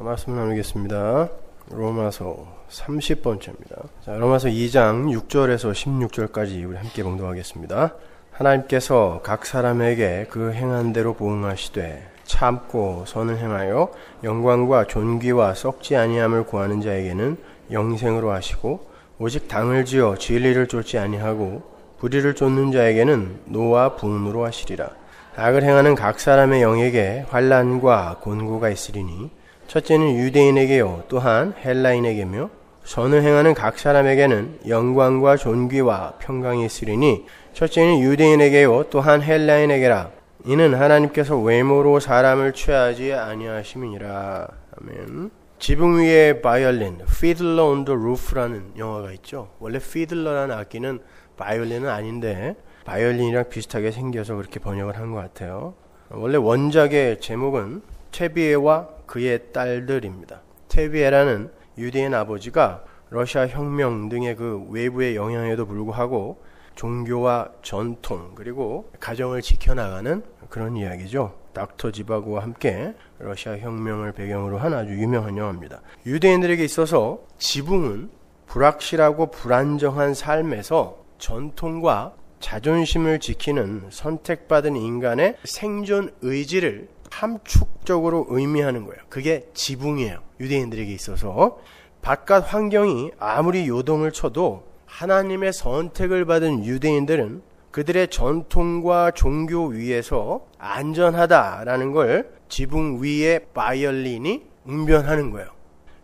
말씀 나누겠습니다. 로마서 30번째입니다. 자, 로마서 2장 6절에서 16절까지 우리 함께 봉독하겠습니다. 하나님께서 각 사람에게 그 행한 대로 보응하시되 참고 선을 행하여 영광과 존귀와 썩지 아니함을 구하는 자에게는 영생으로 하시고, 오직 당을 지어 진리를 쫓지 아니하고 불의를 쫓는 자에게는 노와 분으로 하시리라. 악을 행하는 각 사람의 영에게 환난과 곤고가 있으리니 첫째는 유대인에게요 또한 헬라인에게며, 선을 행하는 각 사람에게는 영광과 존귀와 평강이 있으리니 첫째는 유대인에게요 또한 헬라인에게라. 이는 하나님께서 외모로 사람을 취하지 아니하심이니라. 아멘. 지붕 위에 바이올린, Fiddler on the Roof라는 영화가 있죠. 원래 Fiddler라는 악기는 바이올린은 아닌데 바이올린이랑 비슷하게 생겨서 그렇게 번역을 한 것 같아요. 원래 원작의 제목은 테비에와 그의 딸들입니다. 테비에라는 유대인 아버지가 러시아 혁명 등의 그 외부의 영향에도 불구하고 종교와 전통 그리고 가정을 지켜나가는 그런 이야기죠. 닥터 지바고와 함께 러시아 혁명을 배경으로 한 아주 유명한 영화입니다. 유대인들에게 있어서 지붕은 불확실하고 불안정한 삶에서 전통과 자존심을 지키는 선택받은 인간의 생존 의지를 함축적으로 의미하는 거예요. 그게 지붕이에요. 유대인들에게 있어서 바깥 환경이 아무리 요동을 쳐도 하나님의 선택을 받은 유대인들은 그들의 전통과 종교 위에서 안전하다라는 걸 지붕 위에 바이올린이 웅변하는 거예요.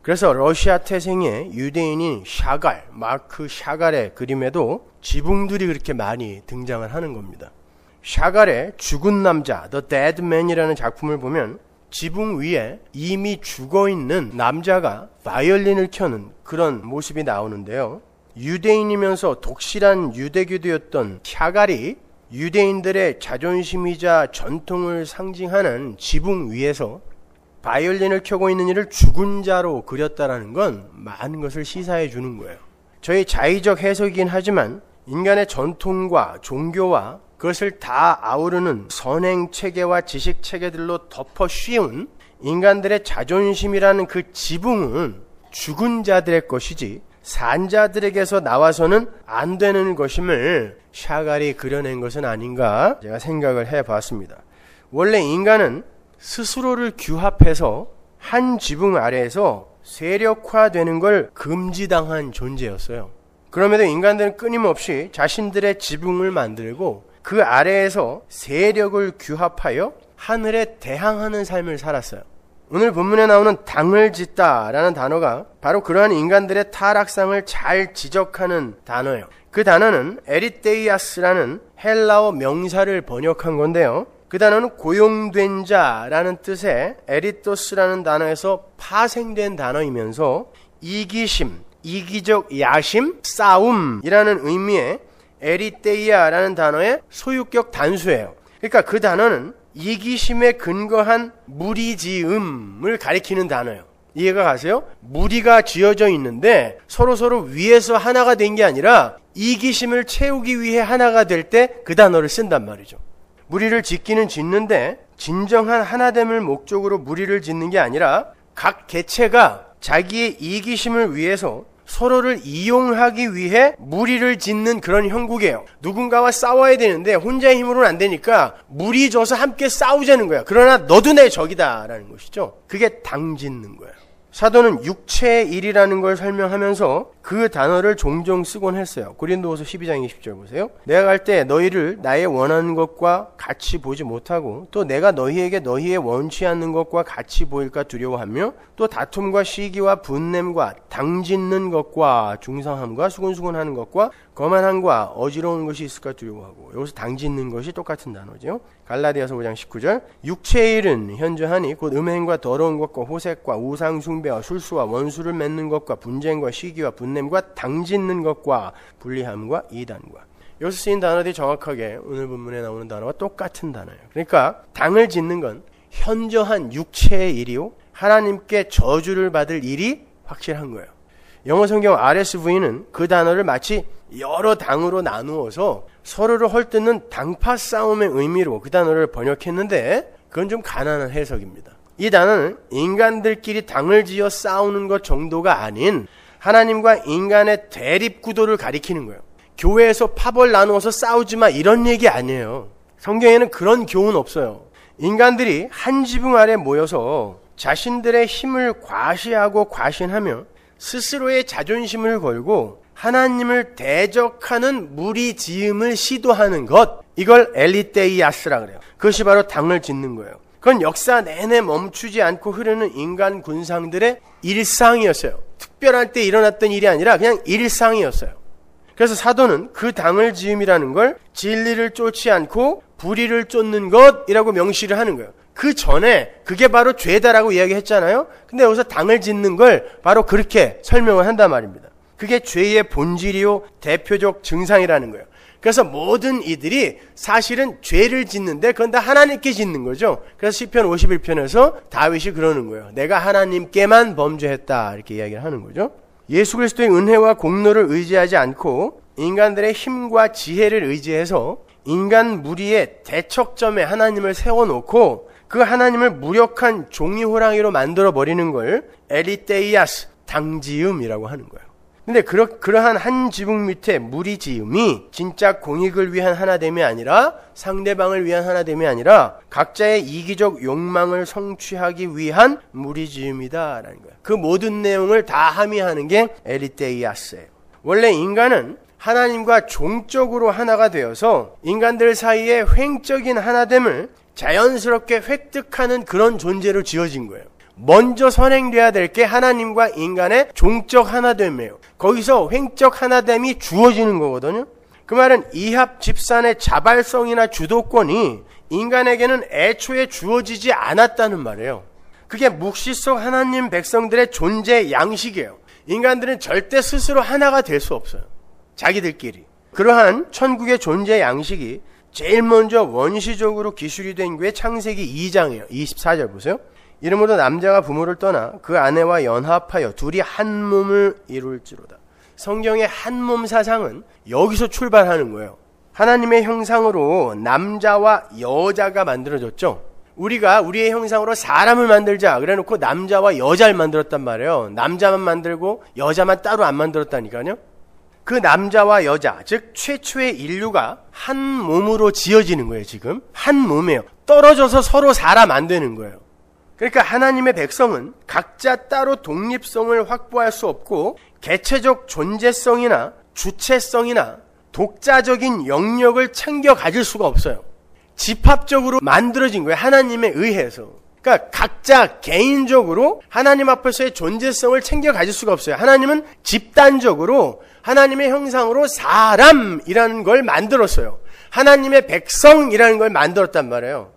그래서 러시아 태생의 유대인인 샤갈, 마크 샤갈의 그림에도 지붕들이 그렇게 많이 등장을 하는 겁니다. 샤갈의 죽은 남자, The Dead Man이라는 작품을 보면 지붕 위에 이미 죽어있는 남자가 바이올린을 켜는 그런 모습이 나오는데요. 유대인이면서 독실한 유대교도였던 샤갈이 유대인들의 자존심이자 전통을 상징하는 지붕 위에서 바이올린을 켜고 있는 이를 죽은 자로 그렸다라는 건 많은 것을 시사해 주는 거예요. 저희 자의적 해석이긴 하지만 인간의 전통과 종교와 그것을 다 아우르는 선행 체계와 지식 체계들로 덮어 씌운 인간들의 자존심이라는 그 지붕은 죽은 자들의 것이지 산 자들에게서 나와서는 안 되는 것임을 샤갈이 그려낸 것은 아닌가 제가 생각을 해봤습니다. 원래 인간은 스스로를 규합해서 한 지붕 아래에서 세력화되는 걸 금지당한 존재였어요. 그럼에도 인간들은 끊임없이 자신들의 지붕을 만들고 그 아래에서 세력을 규합하여 하늘에 대항하는 삶을 살았어요. 오늘 본문에 나오는 당을 짓다라는 단어가 바로 그러한 인간들의 타락상을 잘 지적하는 단어예요. 그 단어는 에리테이아스라는 헬라어 명사를 번역한 건데요. 그 단어는 고용된 자라는 뜻의 에리토스라는 단어에서 파생된 단어이면서 이기심, 이기적 야심, 싸움이라는 의미의 에리테이아라는 단어의 소유격 단수예요. 그러니까 그 단어는 이기심에 근거한 무리지음을 가리키는 단어예요. 이해가 가세요? 무리가 지어져 있는데 서로 위에서 하나가 된 게 아니라 이기심을 채우기 위해 하나가 될 때 그 단어를 쓴단 말이죠. 무리를 짓기는 짓는데 진정한 하나됨을 목적으로 무리를 짓는 게 아니라 각 개체가 자기의 이기심을 위해서 서로를 이용하기 위해 무리를 짓는 그런 형국이에요. 누군가와 싸워야 되는데 혼자의 힘으로는 안 되니까 무리 져서 함께 싸우자는 거야. 그러나 너도 내 적이다 라는 것이죠. 그게 당 짓는 거예요. 사도는 육체의 일이라는 걸 설명하면서 그 단어를 종종 쓰곤 했어요. 고린도후서 12장 20절 보세요. 내가 갈 때 너희를 나의 원하는 것과 같이 보지 못하고 또 내가 너희에게 너희의 원치 않는 것과 같이 보일까 두려워하며 또 다툼과 시기와 분냄과 당 짓는 것과 중상함과 수근수근하는 것과 거만함과 어지러운 것이 있을까 두려워하고, 여기서 당 짓는 것이 똑같은 단어죠. 갈라디아서 5장 19절 육체의 일은 현저하니 곧 음행과 더러운 것과 호색과 우상 숭배와 술수와 원수를 맺는 것과 분쟁과 시기와 분냄과 당 짓는 것과 불리함과 이단과. 여기서 쓰인 단어들이 정확하게 오늘 본문에 나오는 단어와 똑같은 단어예요. 그러니까 당을 짓는 건 현저한 육체의 일이요 하나님께 저주를 받을 일이 확실한 거예요. 영어 성경 RSV는 그 단어를 마치 여러 당으로 나누어서 서로를 헐뜯는 당파 싸움의 의미로 그 단어를 번역했는데 그건 좀 가난한 해석입니다. 이 단어는 인간들끼리 당을 지어 싸우는 것 정도가 아닌 하나님과 인간의 대립 구도를 가리키는 거예요. 교회에서 파벌 나누어서 싸우지 마 이런 얘기 아니에요. 성경에는 그런 교훈 없어요. 인간들이 한 지붕 아래 모여서 자신들의 힘을 과시하고 과신하며 스스로의 자존심을 걸고 하나님을 대적하는 무리지음을 시도하는 것, 이걸 엘리테이아스라 그래요. 그것이 바로 당을 짓는 거예요. 그건 역사 내내 멈추지 않고 흐르는 인간 군상들의 일상이었어요. 특별한 때 일어났던 일이 아니라 그냥 일상이었어요. 그래서 사도는 그 당을 지음이라는 걸 진리를 쫓지 않고 불의를 쫓는 것이라고 명시를 하는 거예요. 그 전에 그게 바로 죄다라고 이야기했잖아요. 근데 여기서 당을 짓는 걸 바로 그렇게 설명을 한단 말입니다. 그게 죄의 본질이요 대표적 증상이라는 거예요. 그래서 모든 이들이 사실은 죄를 짓는데 그건 다 하나님께 짓는 거죠. 그래서 시편 51편에서 다윗이 그러는 거예요. 내가 하나님께만 범죄했다 이렇게 이야기를 하는 거죠. 예수 그리스도의 은혜와 공로를 의지하지 않고 인간들의 힘과 지혜를 의지해서 인간 무리의 대척점에 하나님을 세워놓고 그 하나님을 무력한 종이호랑이로 만들어버리는 걸 엘리테이아스, 당지음이라고 하는 거예요. 근데 그러한 한 지붕 밑에 무리지음이 진짜 공익을 위한 하나됨이 아니라 상대방을 위한 하나됨이 아니라 각자의 이기적 욕망을 성취하기 위한 무리지음이다라는 거예요. 그 모든 내용을 다 함의하는 게 엘리테이아스예요. 원래 인간은 하나님과 종적으로 하나가 되어서 인간들 사이에 횡적인 하나됨을 자연스럽게 획득하는 그런 존재로 지어진 거예요. 먼저 선행돼야 될 게 하나님과 인간의 종적 하나됨이에요. 거기서 횡적 하나됨이 주어지는 거거든요. 그 말은 이합 집산의 자발성이나 주도권이 인간에게는 애초에 주어지지 않았다는 말이에요. 그게 묵시 속 하나님 백성들의 존재 양식이에요. 인간들은 절대 스스로 하나가 될 수 없어요. 자기들끼리. 그러한 천국의 존재 양식이 제일 먼저 원시적으로 기술이 된 게 창세기 2장이에요. 24절 보세요. 이러므로 남자가 부모를 떠나 그 아내와 연합하여 둘이 한 몸을 이룰지로다. 성경의 한 몸 사상은 여기서 출발하는 거예요. 하나님의 형상으로 남자와 여자가 만들어졌죠. 우리가 우리의 형상으로 사람을 만들자 그래놓고 남자와 여자를 만들었단 말이에요. 남자만 만들고 여자만 따로 안 만들었다니까요. 그 남자와 여자, 즉 최초의 인류가 한 몸으로 지어지는 거예요. 지금 한 몸이에요. 떨어져서 서로 사람 안 되는 거예요. 그러니까 하나님의 백성은 각자 따로 독립성을 확보할 수 없고 개체적 존재성이나 주체성이나 독자적인 영역을 챙겨 가질 수가 없어요. 집합적으로 만들어진 거예요. 하나님에 의해서. 그러니까 각자 개인적으로 하나님 앞에서의 존재성을 챙겨 가질 수가 없어요. 하나님은 집단적으로 하나님의 형상으로 사람이라는 걸 만들었어요. 하나님의 백성이라는 걸 만들었단 말이에요.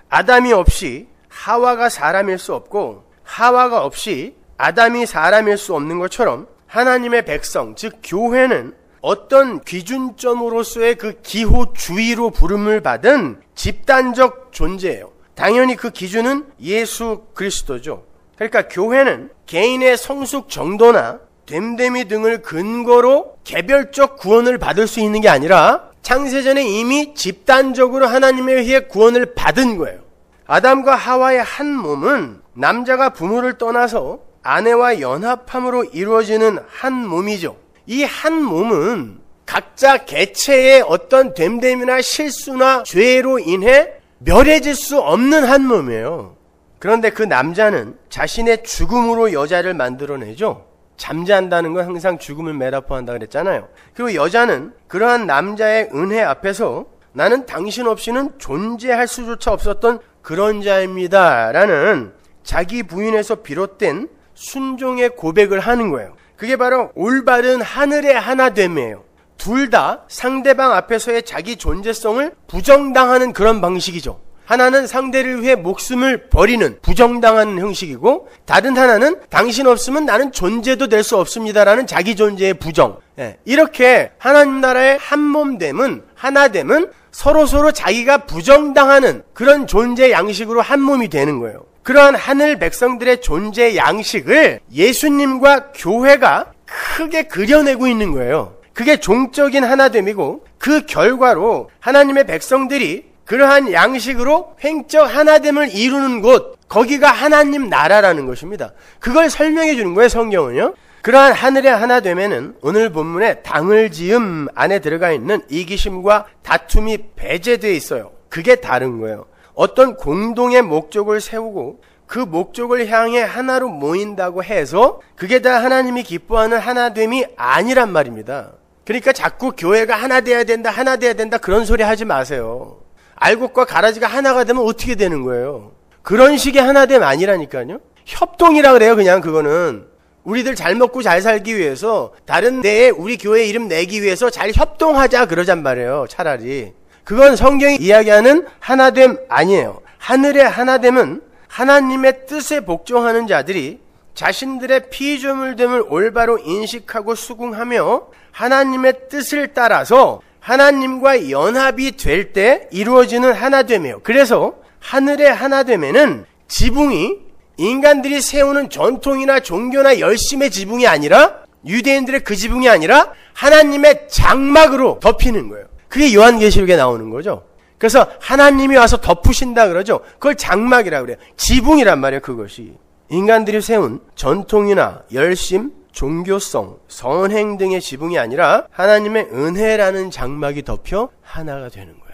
아담이 없이 하와가 사람일 수 없고 하와가 없이 아담이 사람일 수 없는 것처럼 하나님의 백성, 즉 교회는 어떤 기준점으로서의 그 기호주의로 부름을 받은 집단적 존재예요. 당연히 그 기준은 예수 그리스도죠. 그러니까 교회는 개인의 성숙 정도나 됨됨이 등을 근거로 개별적 구원을 받을 수 있는 게 아니라 창세전에 이미 집단적으로 하나님에 의해 구원을 받은 거예요. 아담과 하와의 한 몸은 남자가 부모를 떠나서 아내와 연합함으로 이루어지는 한 몸이죠. 이 한 몸은 각자 개체의 어떤 됨됨이나 실수나 죄로 인해 멸해질 수 없는 한 몸이에요. 그런데 그 남자는 자신의 죽음으로 여자를 만들어내죠. 잠자한다는 건 항상 죽음을 메타포한다 그랬잖아요. 그리고 여자는 그러한 남자의 은혜 앞에서 나는 당신 없이는 존재할 수조차 없었던 그런 자입니다 라는 자기 부인에서 비롯된 순종의 고백을 하는 거예요. 그게 바로 올바른 하늘의 하나됨이에요. 둘 다 상대방 앞에서의 자기 존재성을 부정당하는 그런 방식이죠. 하나는 상대를 위해 목숨을 버리는 부정당하는 형식이고 다른 하나는 당신 없으면 나는 존재도 될 수 없습니다라는 자기 존재의 부정. 이렇게 하나님 나라의 한몸됨은 하나됨은 서로 자기가 부정당하는 그런 존재 양식으로 한 몸이 되는 거예요. 그러한 하늘 백성들의 존재 양식을 예수님과 교회가 크게 그려내고 있는 거예요. 그게 종적인 하나됨이고 그 결과로 하나님의 백성들이 그러한 양식으로 횡적 하나됨을 이루는 곳, 거기가 하나님 나라라는 것입니다. 그걸 설명해 주는 거예요, 성경은요. 그러한 하늘의 하나됨에는 오늘 본문에 당을 지음 안에 들어가 있는 이기심과 다툼이 배제되어 있어요. 그게 다른 거예요. 어떤 공동의 목적을 세우고 그 목적을 향해 하나로 모인다고 해서 그게 다 하나님이 기뻐하는 하나됨이 아니란 말입니다. 그러니까 자꾸 교회가 하나 돼야 된다 그런 소리 하지 마세요. 알곡과 가라지가 하나가 되면 어떻게 되는 거예요? 그런 식의 하나됨 아니라니까요. 협동이라 그래요. 그냥 그거는 우리들 잘 먹고 잘 살기 위해서 다른 데에 우리 교회 이름 내기 위해서 잘 협동하자 그러잔 말이에요. 차라리 그건 성경이 이야기하는 하나됨 아니에요. 하늘의 하나됨은 하나님의 뜻에 복종하는 자들이 자신들의 피조물됨을 올바로 인식하고 수긍하며 하나님의 뜻을 따라서 하나님과 연합이 될 때 이루어지는 하나됨이에요. 그래서 하늘의 하나됨에는 지붕이 인간들이 세우는 전통이나 종교나 열심의 지붕이 아니라 유대인들의 그 지붕이 아니라 하나님의 장막으로 덮이는 거예요. 그게 요한계시록에 나오는 거죠. 그래서 하나님이 와서 덮으신다 그러죠. 그걸 장막이라고 그래요. 지붕이란 말이에요. 그것이 인간들이 세운 전통이나 열심, 종교성, 선행 등의 지붕이 아니라 하나님의 은혜라는 장막이 덮여 하나가 되는 거예요.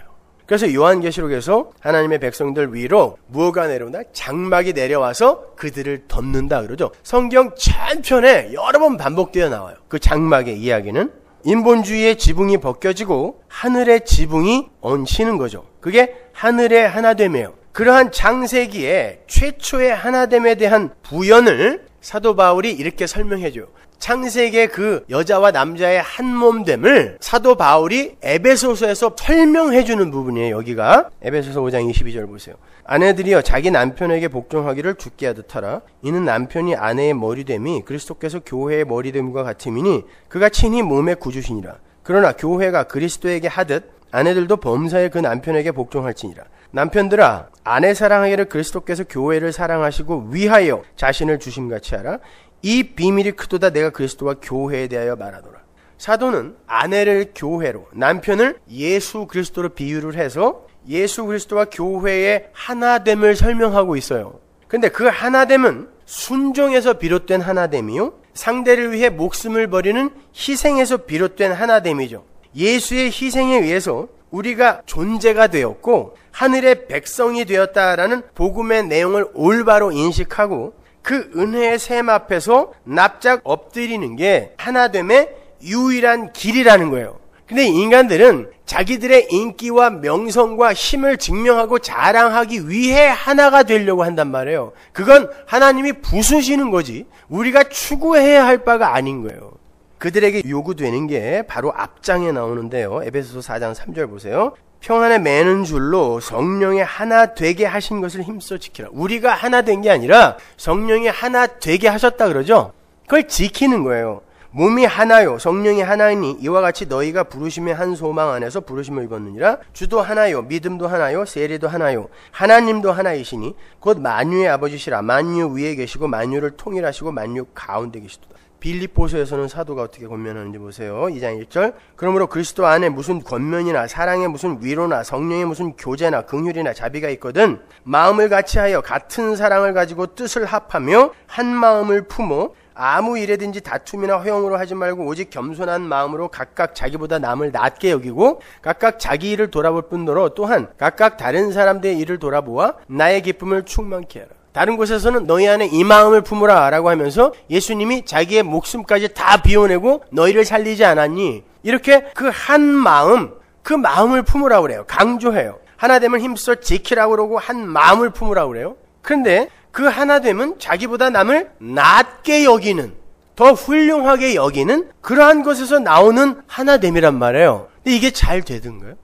그래서 요한계시록에서 하나님의 백성들 위로 무엇가 내려온다? 장막이 내려와서 그들을 덮는다 그러죠. 성경 전편에 여러 번 반복되어 나와요. 그 장막의 이야기는 인본주의의 지붕이 벗겨지고 하늘의 지붕이 얹히는 거죠. 그게 하늘의 하나됨이에요. 그러한 창세기의 최초의 하나됨에 대한 부연을 사도 바울이 이렇게 설명해줘요. 창세기의 그 여자와 남자의 한 몸됨을 사도 바울이 에베소서에서 설명해주는 부분이에요. 여기가 에베소서 5장 22절 보세요. 아내들이여 자기 남편에게 복종하기를 주께 하듯 하라. 이는 남편이 아내의 머리됨이 그리스도께서 교회의 머리됨과 같음이니 그가 친히 몸의 구주시니라. 그러나 교회가 그리스도에게 하듯 아내들도 범사에 그 남편에게 복종할지니라. 남편들아 아내 사랑하기를 그리스도께서 교회를 사랑하시고 위하여 자신을 주심같이 하라. 이 비밀이 크도다 내가 그리스도와 교회에 대하여 말하노라. 사도는 아내를 교회로 남편을 예수 그리스도로 비유를 해서 예수 그리스도와 교회의 하나됨을 설명하고 있어요. 근데 그 하나됨은 순종에서 비롯된 하나됨이요 상대를 위해 목숨을 버리는 희생에서 비롯된 하나됨이죠. 예수의 희생에 의해서 우리가 존재가 되었고 하늘의 백성이 되었다라는 복음의 내용을 올바로 인식하고 그 은혜의 셈 앞에서 납작 엎드리는 게 하나됨의 유일한 길이라는 거예요. 근데 인간들은 자기들의 인기와 명성과 힘을 증명하고 자랑하기 위해 하나가 되려고 한단 말이에요. 그건 하나님이 부수시는 거지 우리가 추구해야 할 바가 아닌 거예요. 그들에게 요구되는 게 바로 앞장에 나오는데요. 에베소서 4장 3절 보세요. 평안에 매는 줄로 성령의 하나 되게 하신 것을 힘써 지키라. 우리가 하나 된 게 아니라 성령이 하나 되게 하셨다 그러죠. 그걸 지키는 거예요. 몸이 하나요 성령이 하나이니 이와 같이 너희가 부르심의 한 소망 안에서 부르심을 입었느니라. 주도 하나요 믿음도 하나요 세례도 하나요 하나님도 하나이시니 곧 만유의 아버지시라. 만유 위에 계시고 만유를 통일하시고 만유 가운데 계시도다. 빌립보서에서는 사도가 어떻게 권면하는지 보세요. 2장 1절 그러므로 그리스도 안에 무슨 권면이나 사랑의 무슨 위로나 성령의 무슨 교제나 긍휼이나 자비가 있거든 마음을 같이하여 같은 사랑을 가지고 뜻을 합하며 한 마음을 품어 아무 일에든지 다툼이나 허용으로 하지 말고 오직 겸손한 마음으로 각각 자기보다 남을 낮게 여기고 각각 자기 일을 돌아볼 뿐더러 또한 각각 다른 사람들의 일을 돌아보아 나의 기쁨을 충만케 하라. 다른 곳에서는 너희 안에 이 마음을 품으라 라고 하면서 예수님이 자기의 목숨까지 다 비워내고 너희를 살리지 않았니? 이렇게 그 한 마음, 그 마음을 품으라고 그래요. 강조해요. 하나됨을 힘써 지키라고 그러고 한 마음을 품으라고 그래요. 그런데 그 하나됨은 자기보다 남을 낮게 여기는, 더 훌륭하게 여기는 그러한 것에서 나오는 하나됨이란 말이에요. 근데 이게 잘 되던가요?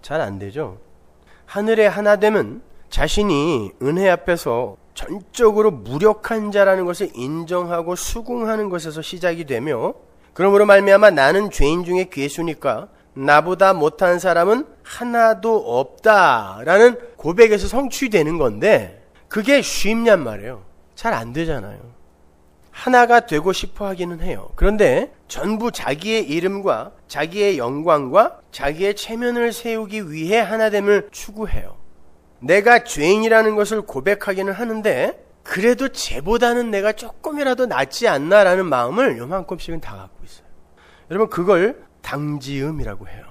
잘 안 되죠. 하늘의 하나됨은 자신이 은혜 앞에서 전적으로 무력한 자라는 것을 인정하고 수긍하는 것에서 시작이 되며 그러므로 말미암아 나는 죄인 중에 괴수니까 나보다 못한 사람은 하나도 없다라는 고백에서 성취되는 건데 그게 쉽냔 말이에요. 잘 안 되잖아요. 하나가 되고 싶어 하기는 해요. 그런데 전부 자기의 이름과 자기의 영광과 자기의 체면을 세우기 위해 하나됨을 추구해요. 내가 죄인이라는 것을 고백하기는 하는데 그래도 쟤보다는 내가 조금이라도 낫지 않나라는 마음을 요만큼씩은 다 갖고 있어요. 여러분, 그걸 당지음이라고 해요.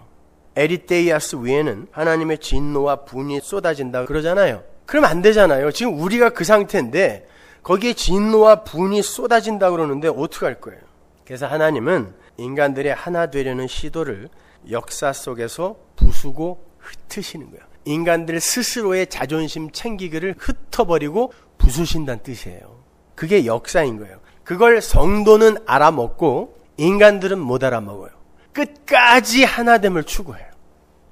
에리테이아스 위에는 하나님의 진노와 분이 쏟아진다 그러잖아요. 그럼 안 되잖아요. 지금 우리가 그 상태인데 거기에 진노와 분이 쏟아진다 그러는데 어떡할 거예요? 그래서 하나님은 인간들의 하나 되려는 시도를 역사 속에서 부수고 흩으시는 거예요. 인간들 스스로의 자존심 챙기기를 흩어버리고 부수신다는 뜻이에요. 그게 역사인 거예요. 그걸 성도는 알아먹고 인간들은 못 알아먹어요. 끝까지 하나됨을 추구해요.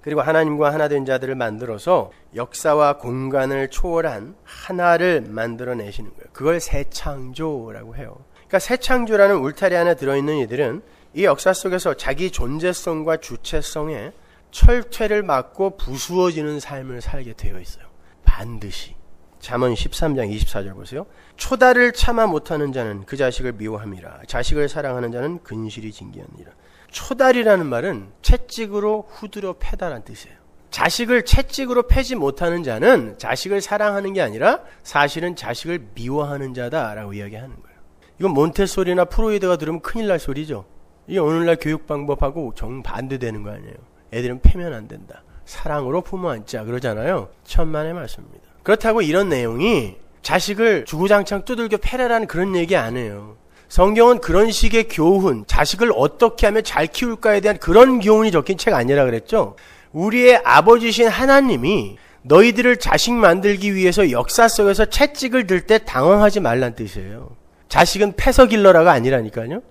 그리고 하나님과 하나된 자들을 만들어서 역사와 공간을 초월한 하나를 만들어내시는 거예요. 그걸 새창조라고 해요. 그러니까 새창조라는 울타리 안에 들어있는 이들은 이 역사 속에서 자기 존재성과 주체성에 철퇴를 맞고 부수어지는 삶을 살게 되어 있어요. 반드시. 잠언 13장 24절 보세요. 초다를 참아 못하는 자는 그 자식을 미워함이라. 자식을 사랑하는 자는 근실이 징계하니라. 초달이라는 말은 채찍으로 후드려 패다라는 뜻이에요. 자식을 채찍으로 패지 못하는 자는 자식을 사랑하는 게 아니라 사실은 자식을 미워하는 자다라고 이야기하는 거예요. 이건 몬테소리나 프로이드가 들으면 큰일 날 소리죠. 이게 오늘날 교육 방법하고 정반대되는 거 아니에요. 애들은 패면 안 된다. 사랑으로 품어 안자 그러잖아요. 천만의 말씀입니다. 그렇다고 이런 내용이 자식을 주구장창 두들겨 패라라는 그런 얘기 안 해요. 성경은 그런 식의 교훈, 자식을 어떻게 하면 잘 키울까에 대한 그런 교훈이 적힌 책 아니라 그랬죠. 우리의 아버지신 하나님이 너희들을 자식 만들기 위해서 역사 속에서 채찍을 들 때 당황하지 말란 뜻이에요. 자식은 패서 길러라가 아니라니까요.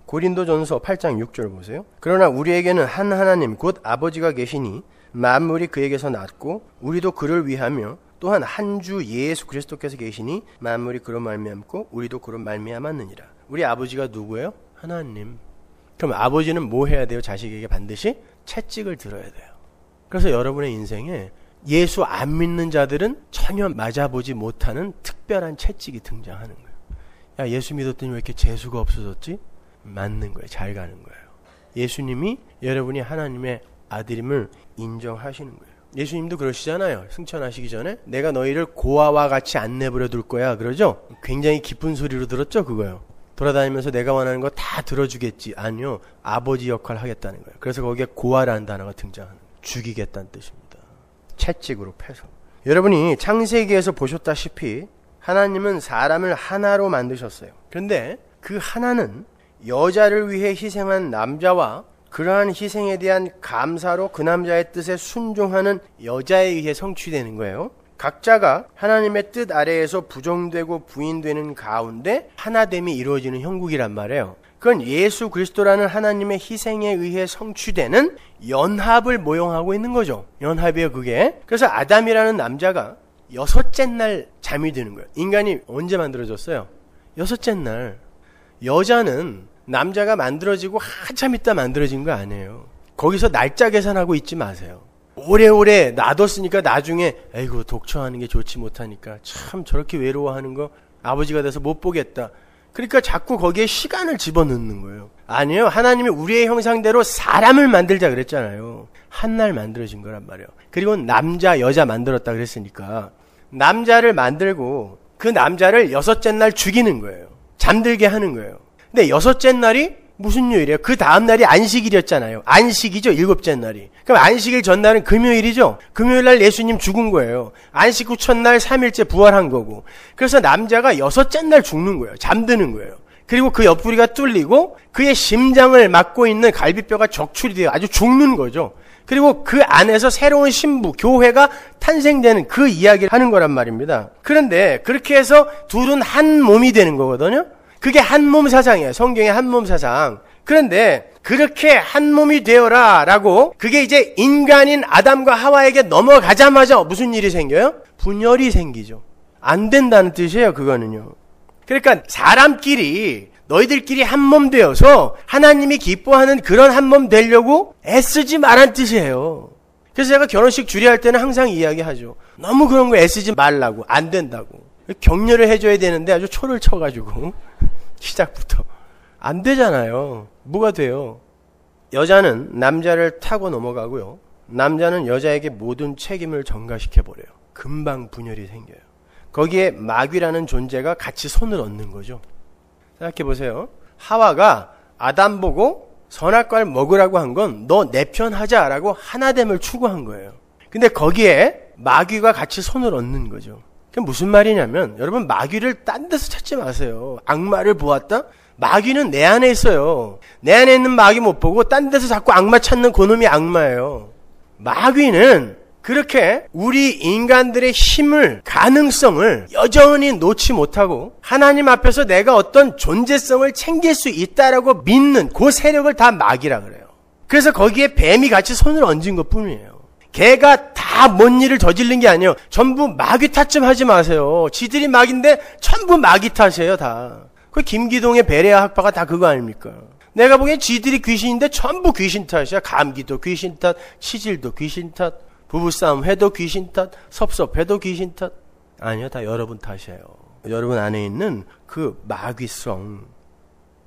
고린도전서 8장 6절 보세요. 그러나 우리에게는 한 하나님 곧 아버지가 계시니 만물이 그에게서 났고 우리도 그를 위하며 또한 한 주 예수 그리스도께서 계시니 만물이 그로 말미암고 우리도 그로 말미암았느니라. 우리 아버지가 누구예요? 하나님. 그럼 아버지는 뭐 해야 돼요? 자식에게 반드시 채찍을 들어야 돼요. 그래서 여러분의 인생에 예수 안 믿는 자들은 전혀 맞아보지 못하는 특별한 채찍이 등장하는 거예요. 야, 예수 믿었더니 왜 이렇게 재수가 없어졌지? 맞는 거예요. 잘 가는 거예요. 예수님이 여러분이 하나님의 아들임을 인정하시는 거예요. 예수님도 그러시잖아요. 승천하시기 전에 내가 너희를 고아와 같이 안 내버려 둘 거야 그러죠. 굉장히 기쁜 소리로 들었죠. 그거요. 돌아다니면서 내가 원하는 거 다 들어주겠지. 아니요. 아버지 역할을 하겠다는 거예요. 그래서 거기에 고아라는 단어가 등장하는 거예요. 죽이겠다는 뜻입니다. 채찍으로 패서. 여러분이 창세기에서 보셨다시피 하나님은 사람을 하나로 만드셨어요. 그런데 그 하나는 여자를 위해 희생한 남자와 그러한 희생에 대한 감사로 그 남자의 뜻에 순종하는 여자에 의해 성취되는 거예요. 각자가 하나님의 뜻 아래에서 부정되고 부인되는 가운데 하나됨이 이루어지는 형국이란 말이에요. 그건 예수 그리스도라는 하나님의 희생에 의해 성취되는 연합을 모형하고 있는 거죠. 연합이에요, 그게. 그래서 아담이라는 남자가 6째 날 잠이 드는 거예요. 인간이 언제 만들어졌어요? 6째 날. 여자는 남자가 만들어지고 한참 있다 만들어진 거 아니에요. 거기서 날짜 계산하고 있지 마세요. 오래오래 놔뒀으니까 나중에 에이구 독처하는 게 좋지 못하니까 참 저렇게 외로워하는 거 아버지가 돼서 못 보겠다. 그러니까 자꾸 거기에 시간을 집어넣는 거예요. 아니에요. 하나님이 우리의 형상대로 사람을 만들자 그랬잖아요. 한 날 만들어진 거란 말이에요. 그리고 남자 여자 만들었다 그랬으니까 남자를 만들고 그 남자를 6째 날 죽이는 거예요. 잠들게 하는 거예요. 근데 6째 날이 무슨 요일이에요? 그 다음 날이 안식일이었잖아요. 안식이죠, 7째 날이. 그럼 안식일 전날은 금요일이죠? 금요일 날 예수님 죽은 거예요. 안식 후 첫날 3일째 부활한 거고. 그래서 남자가 6째 날 죽는 거예요. 잠드는 거예요. 그리고 그 옆구리가 뚫리고 그의 심장을 막고 있는 갈비뼈가 적출이 돼요. 아주 죽는 거죠. 그리고 그 안에서 새로운 신부, 교회가 탄생되는 그 이야기를 하는 거란 말입니다. 그런데 그렇게 해서 둘은 한 몸이 되는 거거든요. 그게 한 몸 사상이에요. 성경의 한 몸 사상. 그런데 그렇게 한 몸이 되어라 라고 그게 이제 인간인 아담과 하와에게 넘어가자마자 무슨 일이 생겨요? 분열이 생기죠. 안 된다는 뜻이에요. 그거는요. 그러니까 사람끼리 너희들끼리 한 몸 되어서 하나님이 기뻐하는 그런 한 몸 되려고 애쓰지 말란 뜻이에요. 그래서 제가 결혼식 주례할 때는 항상 이야기하죠. 너무 그런 거 애쓰지 말라고. 안 된다고. 격려를 해줘야 되는데 아주 초를 쳐가지고 시작부터 안 되잖아요. 뭐가 돼요? 여자는 남자를 타고 넘어가고요. 남자는 여자에게 모든 책임을 전가시켜버려요. 금방 분열이 생겨요. 거기에 마귀라는 존재가 같이 손을 얹는 거죠. 생각해 보세요. 하와가 아담 보고 선악과를 먹으라고 한 건 너 내 편 하자라고 하나됨을 추구한 거예요. 근데 거기에 마귀가 같이 손을 얹는 거죠. 그게 무슨 말이냐면 여러분 마귀를 딴 데서 찾지 마세요. 악마를 보았다? 마귀는 내 안에 있어요. 내 안에 있는 마귀 못 보고 딴 데서 자꾸 악마 찾는 그놈이 악마예요. 마귀는 그렇게 우리 인간들의 힘을, 가능성을 여전히 놓지 못하고 하나님 앞에서 내가 어떤 존재성을 챙길 수 있다라고 믿는 그 세력을 다 마귀라 그래요. 그래서 거기에 뱀이 같이 손을 얹은 것 뿐이에요. 걔가 다 뭔 일을 저지른 게 아니에요. 전부 마귀 탓 좀 하지 마세요. 지들이 마귀인데 전부 마귀 탓이에요, 다. 그 김기동의 베레아 학파가 다 그거 아닙니까? 내가 보기엔 지들이 귀신인데 전부 귀신 탓이야. 감기도 귀신 탓, 치질도 귀신 탓, 부부싸움 해도 귀신 탓, 섭섭해도 귀신 탓. 아니요, 다 여러분 탓이에요. 여러분 안에 있는 그 마귀성.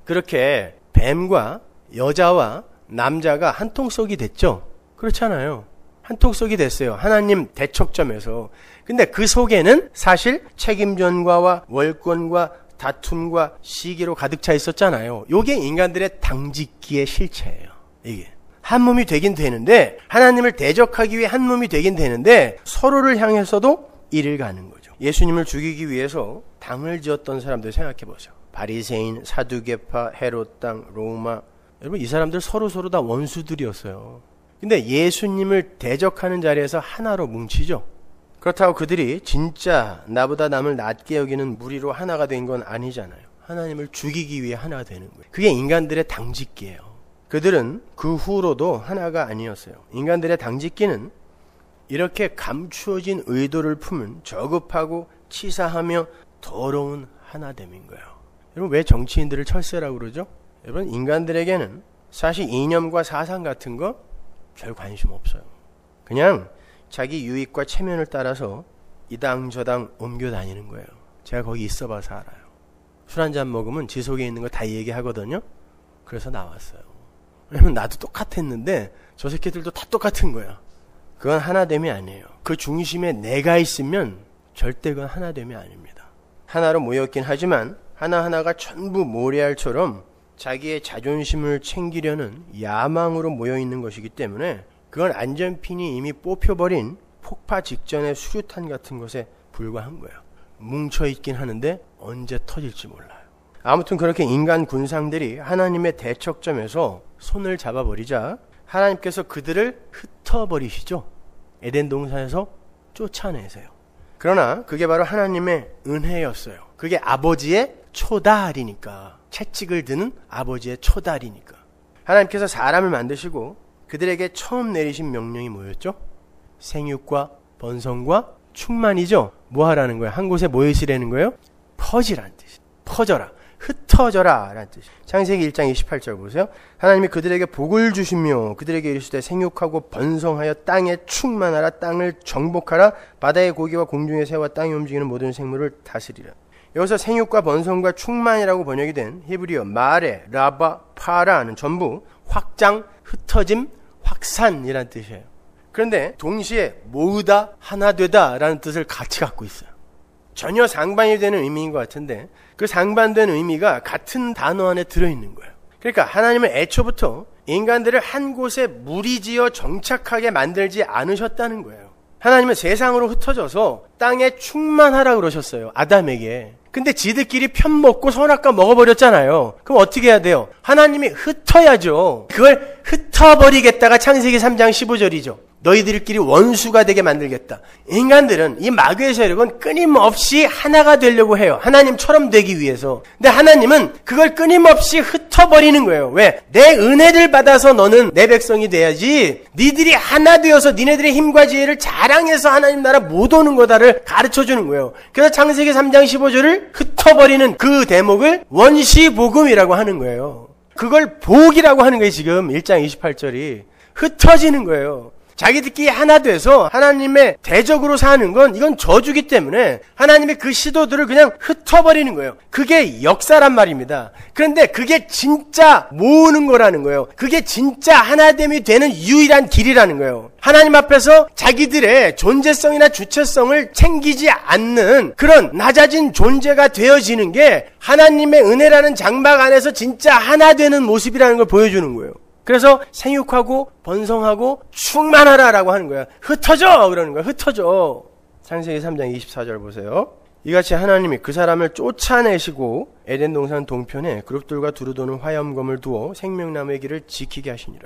그렇게 뱀과 여자와 남자가 한통속이 됐죠? 그렇잖아요. 한통속이 됐어요. 하나님 대척점에서. 근데 그 속에는 사실 책임전과와 월권과 다툼과 시기로 가득 차 있었잖아요. 요게 인간들의 당짓기의 실체예요. 이게. 한 몸이 되긴 되는데 하나님을 대적하기 위해 한 몸이 되긴 되는데 서로를 향해서도 이를 가는 거죠. 예수님을 죽이기 위해서 당을 지었던 사람들 생각해 보세요. 바리새인, 사두개파, 헤롯 당, 로마. 여러분 이 사람들 서로 다 원수들이었어요. 근데 예수님을 대적하는 자리에서 하나로 뭉치죠. 그렇다고 그들이 진짜 나보다 남을 낮게 여기는 무리로 하나가 된 건 아니잖아요. 하나님을 죽이기 위해 하나가 되는 거예요. 그게 인간들의 당짓기예요. 그들은 그 후로도 하나가 아니었어요. 인간들의 당짓기는 이렇게 감추어진 의도를 품은 저급하고 치사하며 더러운 하나됨인 거예요. 여러분 왜 정치인들을 철새라고 그러죠? 여러분 인간들에게는 사실 이념과 사상 같은 거 별 관심 없어요. 그냥 자기 유익과 체면을 따라서 이당 저당 옮겨 다니는 거예요. 제가 거기 있어봐서 알아요. 술 한잔 먹으면 지 속에 있는 거 다 얘기하거든요. 그래서 나왔어요. 왜냐면 나도 똑같았는데 저 새끼들도 다 똑같은 거야. 그건 하나됨이 아니에요. 그 중심에 내가 있으면 절대 그건 하나됨이 아닙니다. 하나로 모였긴 하지만 하나하나가 전부 모래알처럼 자기의 자존심을 챙기려는 야망으로 모여있는 것이기 때문에 그건 안전핀이 이미 뽑혀버린 폭파 직전의 수류탄 같은 것에 불과한 거예요. 뭉쳐있긴 하는데 언제 터질지 몰라요. 아무튼 그렇게 인간 군상들이 하나님의 대척점에서 손을 잡아버리자 하나님께서 그들을 흩어버리시죠. 에덴 동산에서 쫓아내세요. 그러나 그게 바로 하나님의 은혜였어요. 그게 아버지의 초달이니까. 채찍을 드는 아버지의 초달이니까. 하나님께서 사람을 만드시고 그들에게 처음 내리신 명령이 뭐였죠? 생육과 번성과 충만이죠. 뭐 하라는 거예요? 한 곳에 모여 있으라는 거예요? 퍼지라는 뜻이. 퍼져라. 흩어져라 라는 뜻이. 창세기 1장 28절 보세요. 하나님이 그들에게 복을 주시며 그들에게 이르시되 생육하고 번성하여 땅에 충만하라. 땅을 정복하라. 바다의 고기와 공중의 새와 땅에 움직이는 모든 생물을 다스리라. 여기서 생육과 번성과 충만이라고 번역이 된 히브리어 마레, 라바, 파라는 전부 확장, 흩어짐, 확산이라는 뜻이에요. 그런데 동시에 모으다, 하나 되다 라는 뜻을 같이 갖고 있어요. 전혀 상반이 되는 의미인 것 같은데 그 상반된 의미가 같은 단어 안에 들어있는 거예요. 그러니까 하나님은 애초부터 인간들을 한 곳에 무리지어 정착하게 만들지 않으셨다는 거예요. 하나님은 세상으로 흩어져서 땅에 충만하라 그러셨어요. 아담에게. 근데 지들끼리 편먹고 선악과 먹어버렸잖아요. 그럼 어떻게 해야 돼요? 하나님이 흩어야죠. 그걸 흩어버리겠다가 창세기 3장 15절이죠. 너희들끼리 원수가 되게 만들겠다. 인간들은 이 마귀의 세력은 끊임없이 하나가 되려고 해요. 하나님처럼 되기 위해서. 근데 하나님은 그걸 끊임없이 흩어버리는 거예요. 왜? 내 은혜를 받아서 너는 내 백성이 돼야지. 니들이 하나 되어서 니네들의 힘과 지혜를 자랑해서 하나님 나라 못 오는 거다를 가르쳐주는 거예요. 그래서 창세기 3장 15절을 흩어버리는 그 대목을 원시복음이라고 하는 거예요. 그걸 복이라고 하는 거예요. 지금 1장 28절이. 흩어지는 거예요. 자기들끼리 하나 돼서 하나님의 대적으로 사는 건 이건 저주기 때문에 하나님의 그 시도들을 그냥 흩어버리는 거예요. 그게 역사란 말입니다. 그런데 그게 진짜 모으는 거라는 거예요. 그게 진짜 하나됨이 되는 유일한 길이라는 거예요. 하나님 앞에서 자기들의 존재성이나 주체성을 챙기지 않는 그런 낮아진 존재가 되어지는 게 하나님의 은혜라는 장막 안에서 진짜 하나 되는 모습이라는 걸 보여주는 거예요. 그래서 생육하고 번성하고 충만하라라고 하는 거야. 흩어져! 그러는 거야. 흩어져. 창세기 3장 24절 보세요. 이같이 하나님이 그 사람을 쫓아내시고 에덴 동산 동편에 그룹들과 두루 도는 화염검을 두어 생명나무의 길을 지키게 하시니라.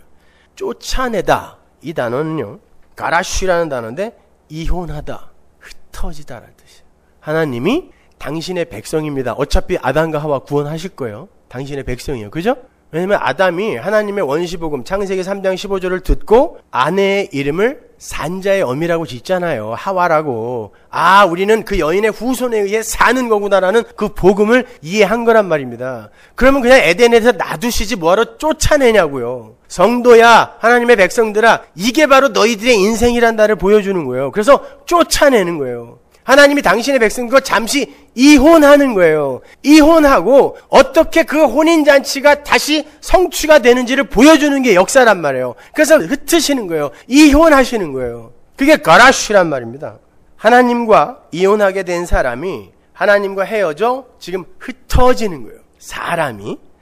쫓아내다. 이 단어는요. 가라쉬라는 단어인데 이혼하다. 흩어지다라는 뜻이에요. 하나님이 당신의 백성입니다. 어차피 아담과 하와 구원하실 거예요. 당신의 백성이에요. 그죠? 왜냐면 아담이 하나님의 원시복음 창세기 3장 15절을 듣고 아내의 이름을 산자의 어미라고 짓잖아요. 하와라고. 아, 우리는 그 여인의 후손에 의해 사는 거구나라는 그 복음을 이해한 거란 말입니다. 그러면 그냥 에덴에서 놔두시지 뭐하러 쫓아내냐고요. 성도야, 하나님의 백성들아, 이게 바로 너희들의 인생이란 나를 보여주는 거예요. 그래서 쫓아내는 거예요. 하나님이 당신의 백성과 잠시 이혼하는 거예요. 이혼하고 어떻게 그 혼인잔치가 다시 성취가 되는지를 보여주는 게 역사란 말이에요. 그래서 흩으시는 거예요. 이혼하시는 거예요. 그게 가라쉬란 말입니다. 하나님과 이혼하게 된 사람이 하나님과 헤어져 지금 흩어지는 거예요.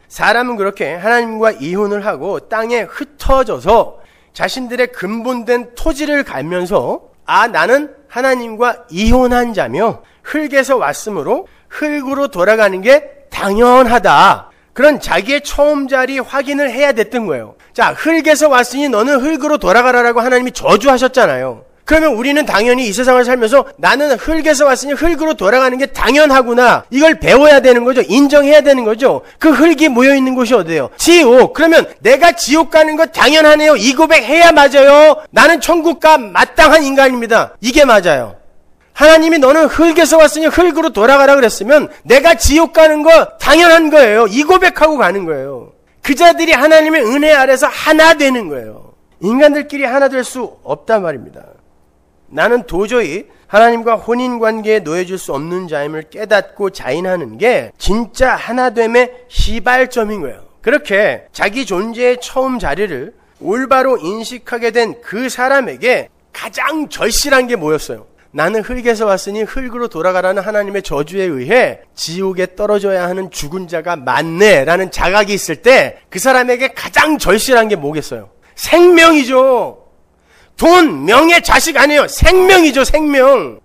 사람은 그렇게 하나님과 이혼을 하고 땅에 흩어져서 자신들의 근본된 토지를 갈면서 아, 나는 하나님과 이혼한 자며 흙에서 왔으므로 흙으로 돌아가는 게 당연하다. 그런 자기의 처음 자리 확인을 해야 됐던 거예요. 자, 흙에서 왔으니 너는 흙으로 돌아가라라고 하나님이 저주하셨잖아요. 그러면 우리는 당연히 이 세상을 살면서 나는 흙에서 왔으니 흙으로 돌아가는 게 당연하구나. 이걸 배워야 되는 거죠. 인정해야 되는 거죠. 그 흙이 모여있는 곳이 어디예요? 지옥. 그러면 내가 지옥 가는 거 당연하네요. 이 고백해야 맞아요. 나는 천국 가 마땅한 인간입니다. 이게 맞아요. 하나님이 너는 흙에서 왔으니 흙으로 돌아가라 그랬으면 내가 지옥 가는 거 당연한 거예요. 이 고백하고 가는 거예요. 그 자들이 하나님의 은혜 아래서 하나 되는 거예요. 인간들끼리 하나 될 수 없단 말입니다. 나는 도저히 하나님과 혼인관계에 놓여질 수 없는 자임을 깨닫고 자인하는 게 진짜 하나됨의 시발점인 거예요. 그렇게 자기 존재의 처음 자리를 올바로 인식하게 된 그 사람에게 가장 절실한 게 뭐였어요? 나는 흙에서 왔으니 흙으로 돌아가라는 하나님의 저주에 의해 지옥에 떨어져야 하는 죽은 자가 많네 라는 자각이 있을 때 그 사람에게 가장 절실한 게 뭐겠어요? 생명이죠. 돈, 명예, 자식 아니에요. 생명이죠, 생명.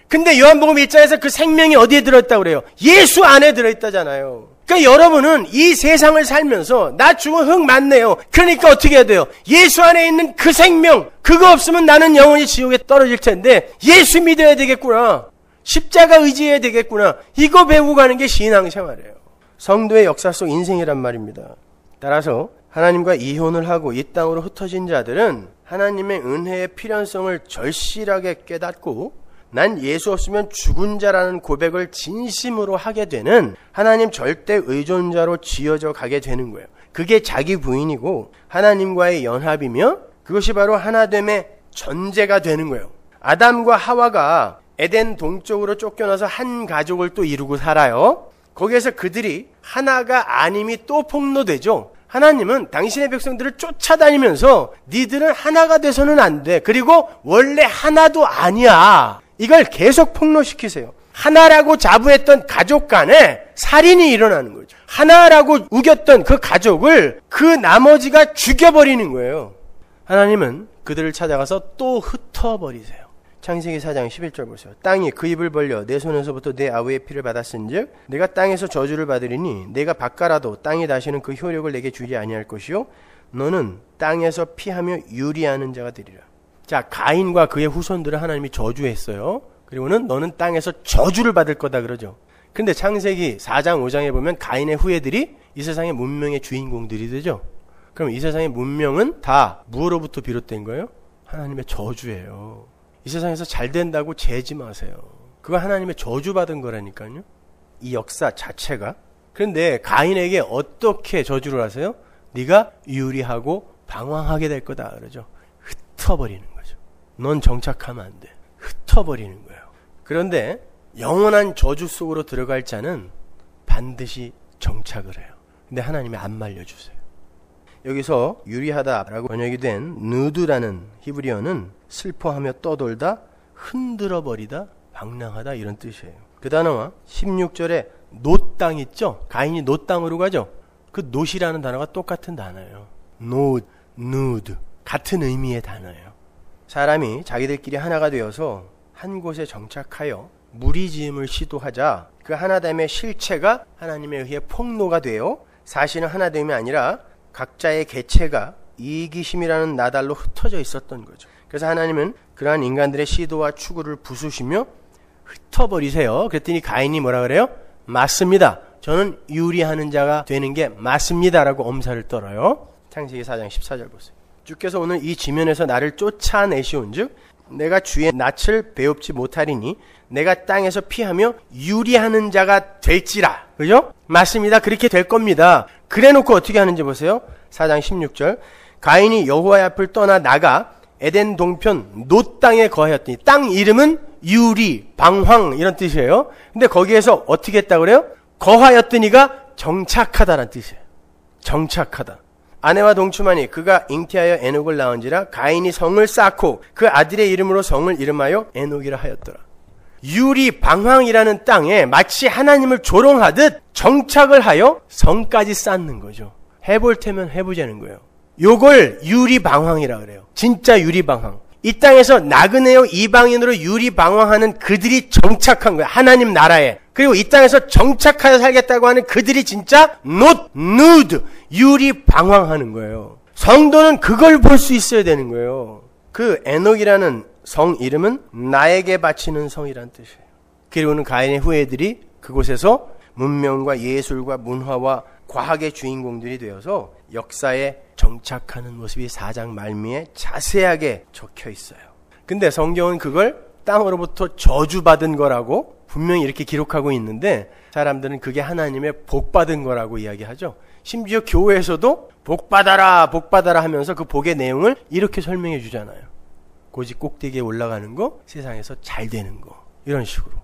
근데 요한복음 1장에서 그 생명이 어디에 들어있다고 그래요? 예수 안에 들어있다잖아요. 그러니까 여러분은 이 세상을 살면서 나 죽은 흙 맞네요. 그러니까 어떻게 해야 돼요? 예수 안에 있는 그 생명, 그거 없으면 나는 영원히 지옥에 떨어질 텐데 예수 믿어야 되겠구나. 십자가 의지해야 되겠구나. 이거 배우고 가는 게 신앙생활이에요. 성도의 역사 속 인생이란 말입니다. 따라서 하나님과 이혼을 하고 이 땅으로 흩어진 자들은 하나님의 은혜의 필연성을 절실하게 깨닫고 난 예수 없으면 죽은 자라는 고백을 진심으로 하게 되는 하나님 절대 의존자로 지어져 가게 되는 거예요. 그게 자기 부인이고 하나님과의 연합이며 그것이 바로 하나됨의 전제가 되는 거예요. 아담과 하와가 에덴 동쪽으로 쫓겨나서 한 가족을 또 이루고 살아요. 거기에서 그들이 하나가 아님이 또 폭로되죠. 하나님은 당신의 백성들을 쫓아다니면서 니들은 하나가 돼서는 안 돼. 그리고 원래 하나도 아니야. 이걸 계속 폭로시키세요. 하나라고 자부했던 가족 간에 살인이 일어나는 거죠. 하나라고 우겼던 그 가족을 그 나머지가 죽여버리는 거예요. 하나님은 그들을 찾아가서 또 흩어버리세요. 창세기 4장 11절 보세요. 땅이 그 입을 벌려 내 손에서부터 내 아우의 피를 받았은즉 내가 땅에서 저주를 받으리니 내가 바꿔라도 땅이 다시는 그 효력을 내게 주지 아니할 것이요 너는 땅에서 피하며 유리하는 자가 되리라. 자, 가인과 그의 후손들을 하나님이 저주했어요. 그리고는 너는 땅에서 저주를 받을 거다 그러죠. 근데 창세기 4장 5장에 보면 가인의 후예들이 이 세상의 문명의 주인공들이 되죠. 그럼 이 세상의 문명은 다 무엇로부터 비롯된 거예요? 하나님의 저주예요. 이 세상에서 잘 된다고 재지 마세요. 그거 하나님의 저주받은 거라니까요. 이 역사 자체가. 그런데 가인에게 어떻게 저주를 하세요? 네가 유리하고 방황하게 될 거다 그러죠. 흩어버리는 거죠. 넌 정착하면 안 돼. 흩어버리는 거예요. 그런데 영원한 저주 속으로 들어갈 자는 반드시 정착을 해요. 근데 하나님이 안 말려주세요. 여기서 유리하다라고 번역이 된 누드라는 히브리어는 슬퍼하며 떠돌다, 흔들어버리다, 방랑하다 이런 뜻이에요. 그 단어와 16절에 놋땅 있죠? 가인이 놋땅으로 가죠? 그 놋이라는 단어가 똑같은 단어예요. 노드, 누드 같은 의미의 단어예요. 사람이 자기들끼리 하나가 되어서 한 곳에 정착하여 무리지음을 시도하자 그 하나됨의 실체가 하나님에 의해 폭로가 되어 사실은 하나됨이 아니라 각자의 개체가 이기심이라는 나달로 흩어져 있었던 거죠. 그래서 하나님은 그러한 인간들의 시도와 추구를 부수시며 흩어버리세요. 그랬더니 가인이 뭐라 그래요? 맞습니다. 저는 유리하는 자가 되는 게 맞습니다. 라고 엄살을 떨어요. 창세기 4장 14절 보세요. 주께서 오늘 이 지면에서 나를 쫓아내시온 즉 내가 주의 낯을 배웁지 못하리니 내가 땅에서 피하며 유리하는 자가 될지라. 그죠? 맞습니다. 그렇게 될 겁니다. 그래 놓고 어떻게 하는지 보세요. 4장 16절 가인이 여호와의 앞을 떠나 나가 에덴 동편 놋 땅에 거하였더니 땅 이름은 유리, 방황 이런 뜻이에요. 근데 거기에서 어떻게 했다고 그래요? 거하였더니가 정착하다라는 뜻이에요. 정착하다. 아내와 동침하니 그가 잉태하여 에녹을 낳은지라 가인이 성을 쌓고 그 아들의 이름으로 성을 이름하여 에녹이라 하였더라. 유리 방황이라는 땅에 마치 하나님을 조롱하듯 정착을 하여 성까지 쌓는 거죠. 해볼 테면 해보자는 거예요. 요걸 유리 방황이라 그래요. 진짜 유리 방황. 이 땅에서 나그네요 이방인으로 유리 방황하는 그들이 정착한 거예요. 하나님 나라에. 그리고 이 땅에서 정착하여 살겠다고 하는 그들이 진짜 누드 유리 방황하는 거예요. 성도는 그걸 볼 수 있어야 되는 거예요. 그 에녹이라는 성 이름은 나에게 바치는 성이란 뜻이에요. 그리고는 가인의 후예들이 그곳에서 문명과 예술과 문화와 과학의 주인공들이 되어서 역사에 정착하는 모습이 4장 말미에 자세하게 적혀 있어요. 근데 성경은 그걸 땅으로부터 저주받은 거라고 분명히 이렇게 기록하고 있는데 사람들은 그게 하나님의 복받은 거라고 이야기하죠. 심지어 교회에서도 복받아라 복받아라 하면서 그 복의 내용을 이렇게 설명해 주잖아요. 고집 꼭대기에 올라가는 거, 세상에서 잘 되는 거 이런 식으로.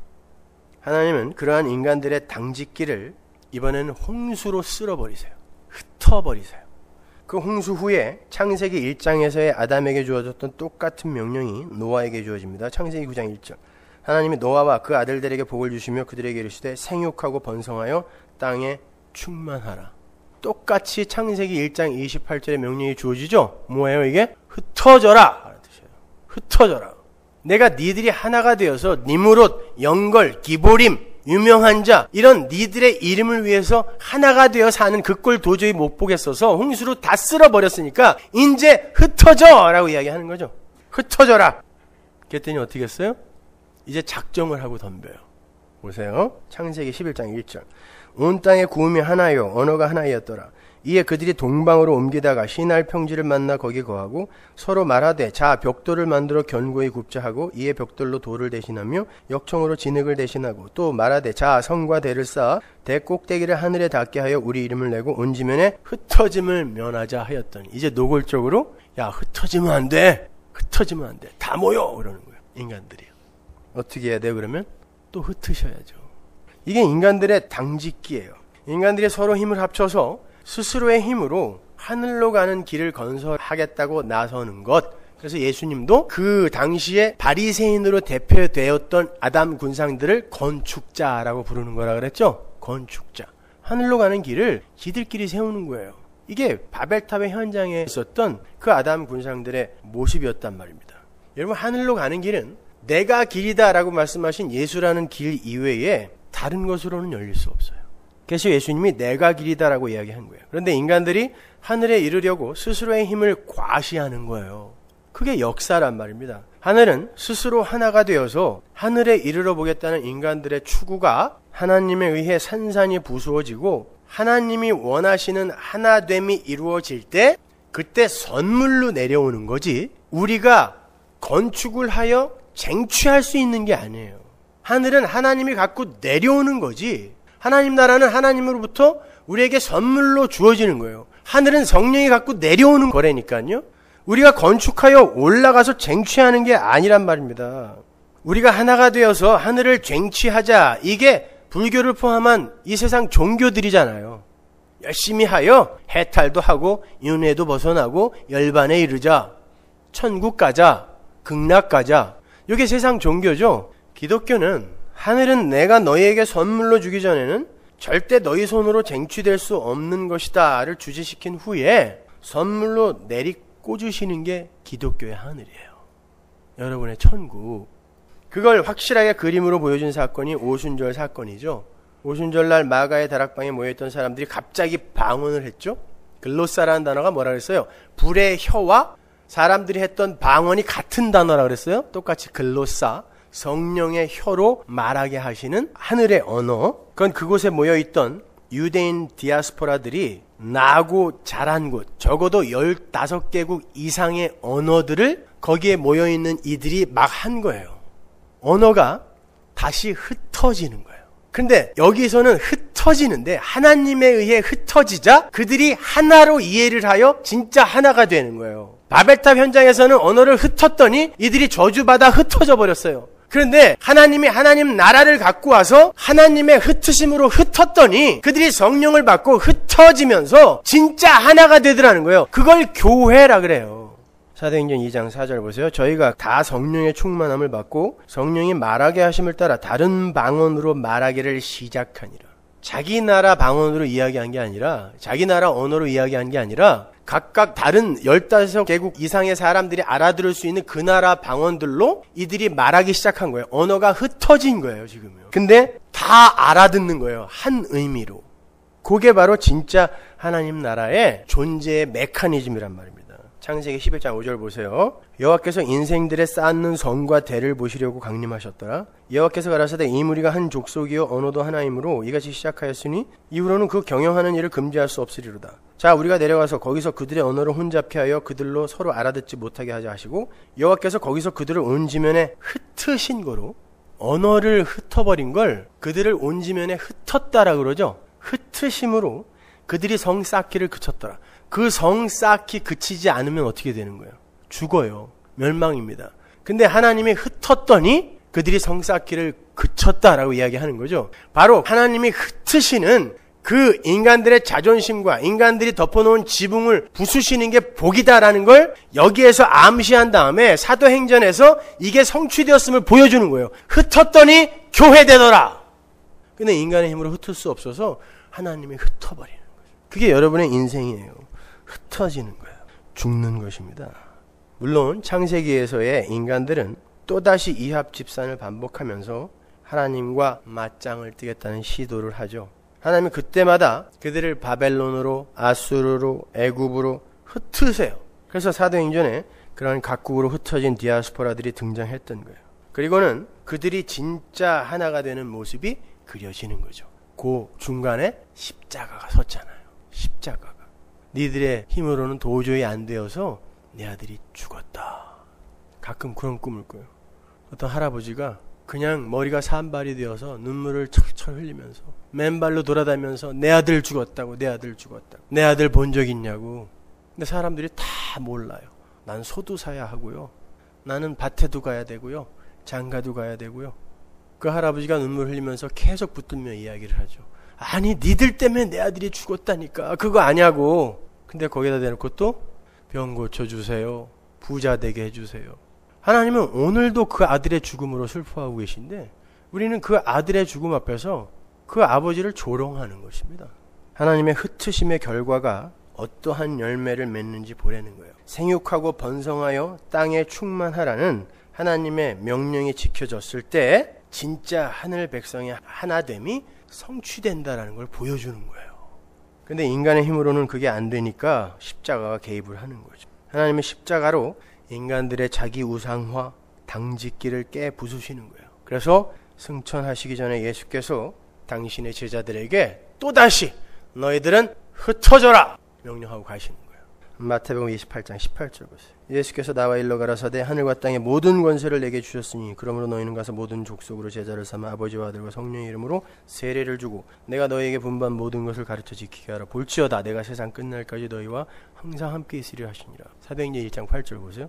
하나님은 그러한 인간들의 당짓기를 이번에는 홍수로 쓸어버리세요. 흩어버리세요. 그 홍수 후에 창세기 1장에서의 아담에게 주어졌던 똑같은 명령이 노아에게 주어집니다. 창세기 9장 1절. 하나님이 노아와 그 아들들에게 복을 주시며 그들에게 이르시되 생육하고 번성하여 땅에 충만하라. 똑같이 창세기 1장 28절의 명령이 주어지죠. 뭐예요 이게? 흩어져라 하는 뜻이에요. 흩어져라. 내가 니들이 하나가 되어서 니무롯, 영걸, 기보림 유명한 자 이런 니들의 이름을 위해서 하나가 되어 사는 그 꼴 도저히 못 보겠어서 홍수로 다 쓸어버렸으니까 이제 흩어져 라고 이야기하는 거죠. 흩어져라. 그랬더니 어떻게 했어요? 이제 작정을 하고 덤벼요. 보세요. 창세기 11장 1절. 온 땅의 구음이 하나요 언어가 하나이었더라. 이에 그들이 동방으로 옮기다가 시날 평지를 만나 거기 거하고 서로 말하되 자 벽돌을 만들어 견고히 굽자 하고 이에 벽돌로 돌을 대신하며 역청으로 진흙을 대신하고 또 말하되 자 성과 대를 쌓아 대 꼭대기를 하늘에 닿게 하여 우리 이름을 내고 온 지면에 흩어짐을 면하자 하였더니 이제 노골적으로 야 흩어지면 안 돼. 흩어지면 안 돼. 다 모여 그러는 거예요. 인간들이. 어떻게 해야 돼요 그러면? 또 흩으셔야죠. 이게 인간들의 당짓기예요. 인간들이 서로 힘을 합쳐서 스스로의 힘으로 하늘로 가는 길을 건설하겠다고 나서는 것. 그래서 예수님도 그 당시에 바리새인으로 대표되었던 아담 군상들을 건축자라고 부르는 거라 그랬죠. 건축자. 하늘로 가는 길을 지들끼리 세우는 거예요. 이게 바벨탑의 현장에 있었던 그 아담 군상들의 모습이었단 말입니다. 여러분 하늘로 가는 길은 내가 길이다라고 말씀하신 예수라는 길 이외에 다른 것으로는 열릴 수 없어요. 그래서 예수님이 내가 길이다라고 이야기한 거예요. 그런데 인간들이 하늘에 이르려고 스스로의 힘을 과시하는 거예요. 그게 역사란 말입니다. 하늘은 스스로 하나가 되어서 하늘에 이르러 보겠다는 인간들의 추구가 하나님에 의해 산산이 부수어지고 하나님이 원하시는 하나됨이 이루어질 때 그때 선물로 내려오는 거지 우리가 건축을 하여 쟁취할 수 있는 게 아니에요. 하늘은 하나님이 갖고 내려오는 거지 하나님 나라는 하나님으로부터 우리에게 선물로 주어지는 거예요. 하늘은 성령이 갖고 내려오는 거라니까요. 우리가 건축하여 올라가서 쟁취하는 게 아니란 말입니다. 우리가 하나가 되어서 하늘을 쟁취하자. 이게 불교를 포함한 이 세상 종교들이잖아요. 열심히 하여 해탈도 하고 윤회도 벗어나고 열반에 이르자. 천국 가자. 극락 가자. 이게 세상 종교죠. 기독교는 하늘은 내가 너희에게 선물로 주기 전에는 절대 너희 손으로 쟁취될 수 없는 것이다를 주지시킨 후에 선물로 내리꽂으시는 게 기독교의 하늘이에요. 여러분의 천국. 그걸 확실하게 그림으로 보여준 사건이 오순절 사건이죠. 오순절날 마가의 다락방에 모여있던 사람들이 갑자기 방언을 했죠. 글로사라는 단어가 뭐라 그랬어요? 불의 혀와 사람들이 했던 방언이 같은 단어라 그랬어요. 똑같이 글로사, 성령의 혀로 말하게 하시는 하늘의 언어. 그건 그곳에 모여있던 유대인 디아스포라들이 나고 자란 곳, 적어도 15개국 이상의 언어들을 거기에 모여있는 이들이 막 한 거예요. 언어가 다시 흩어지는 거예요. 근데 여기서는 흩어지는데 하나님에 의해 흩어지자 그들이 하나로 이해를 하여 진짜 하나가 되는 거예요. 바벨탑 현장에서는 언어를 흩었더니 이들이 저주받아 흩어져 버렸어요. 그런데 하나님이 하나님 나라를 갖고 와서 하나님의 흩으심으로 흩었더니 그들이 성령을 받고 흩어지면서 진짜 하나가 되더라는 거예요. 그걸 교회라 그래요. 사도행전 2장 4절 보세요. 저희가 다 성령의 충만함을 받고 성령이 말하게 하심을 따라 다른 방언으로 말하기를 시작하니라. 자기 나라 방언으로 이야기한 게 아니라 자기 나라 언어로 이야기한 게 아니라 각각 다른 15개국 이상의 사람들이 알아들을 수 있는 그 나라 방언들로 이들이 말하기 시작한 거예요. 언어가 흩어진 거예요, 지금요. 근데 다 알아듣는 거예요. 한 의미로. 그게 바로 진짜 하나님 나라의 존재의 메커니즘이란 말입니다. 창세기 11장 5절 보세요. 여호와께서 인생들의 쌓는 성과 대를 보시려고 강림하셨더라. 여호와께서 가라사대 이 무리가 한 족속이요 언어도 하나이므로 이같이 시작하였으니 이후로는 그 경영하는 일을 금지할 수 없으리로다. 자, 우리가 내려가서 거기서 그들의 언어를 혼잡케 하여 그들로 서로 알아듣지 못하게 하자 하시고 여호와께서 거기서 그들을 온 지면에 흩으신 거로 언어를 흩어버린 걸 그들을 온 지면에 흩었다라 그러죠. 흩으심으로 그들이 성 쌓기를 그쳤더라. 그 성 쌓기 그치지 않으면 어떻게 되는 거예요? 죽어요. 멸망입니다. 근데 하나님이 흩었더니 그들이 성 쌓기를 그쳤다라고 이야기하는 거죠. 바로 하나님이 흩으시는 그 인간들의 자존심과 인간들이 덮어놓은 지붕을 부수시는 게 복이다라는 걸 여기에서 암시한 다음에 사도행전에서 이게 성취되었음을 보여주는 거예요. 흩었더니 교회되더라. 근데 인간의 힘으로 흩을 수 없어서 하나님이 흩어버리는 거죠. 그게 여러분의 인생이에요. 흩어지는 거예요. 죽는 것입니다. 물론 창세기에서의 인간들은 또다시 이합 집산을 반복하면서 하나님과 맞짱을 뜨겠다는 시도를 하죠. 하나님은 그때마다 그들을 바벨론으로, 아수르로, 애굽으로 흩으세요. 그래서 사도행전에 그런 각국으로 흩어진 디아스포라들이 등장했던 거예요. 그리고는 그들이 진짜 하나가 되는 모습이 그려지는 거죠. 그 중간에 십자가가 섰잖아요. 십자가가. 니들의 힘으로는 도저히 안 되어서 내 아들이 죽었다. 가끔 그런 꿈을 꿔요. 어떤 할아버지가 그냥 머리가 산발이 되어서 눈물을 철철 흘리면서 맨발로 돌아다니면서 내 아들 죽었다고, 내 아들 죽었다고, 내 아들 본 적 있냐고. 근데 사람들이 다 몰라요. 난 소도 사야 하고요, 나는 밭에도 가야 되고요, 장가도 가야 되고요. 그 할아버지가 눈물 흘리면서 계속 붙들며 이야기를 하죠. 아니 니들 때문에 내 아들이 죽었다니까. 그거 아냐고. 근데 거기다 대놓고 또 병 고쳐주세요, 부자 되게 해주세요. 하나님은 오늘도 그 아들의 죽음으로 슬퍼하고 계신데 우리는 그 아들의 죽음 앞에서 그 아버지를 조롱하는 것입니다. 하나님의 흩으심의 결과가 어떠한 열매를 맺는지 보라는 거예요. 생육하고 번성하여 땅에 충만하라는 하나님의 명령이 지켜졌을 때 진짜 하늘 백성의 하나됨이 성취된다라는 걸 보여주는 거예요. 근데 인간의 힘으로는 그게 안 되니까 십자가가 개입을 하는 거죠. 하나님의 십자가로 인간들의 자기 우상화, 당짓기를 깨 부수시는 거예요. 그래서 승천하시기 전에 예수께서 당신의 제자들에게 또다시 너희들은 흩어져라 명령하고 가시는 거예요. 마태복음 28장 18절 보세요. 예수께서 나와 일러 가라사대 하늘과 땅의 모든 권세를 내게 주셨으니 그러므로 너희는 가서 모든 족속으로 제자를 삼아 아버지와 아들과 성령의 이름으로 세례를 주고 내가 너희에게 분부한 모든 것을 가르쳐 지키게 하라. 볼지어다 내가 세상 끝날까지 너희와 항상 함께 있으리라 하시니라. 사도행전 1장 8절 보세요.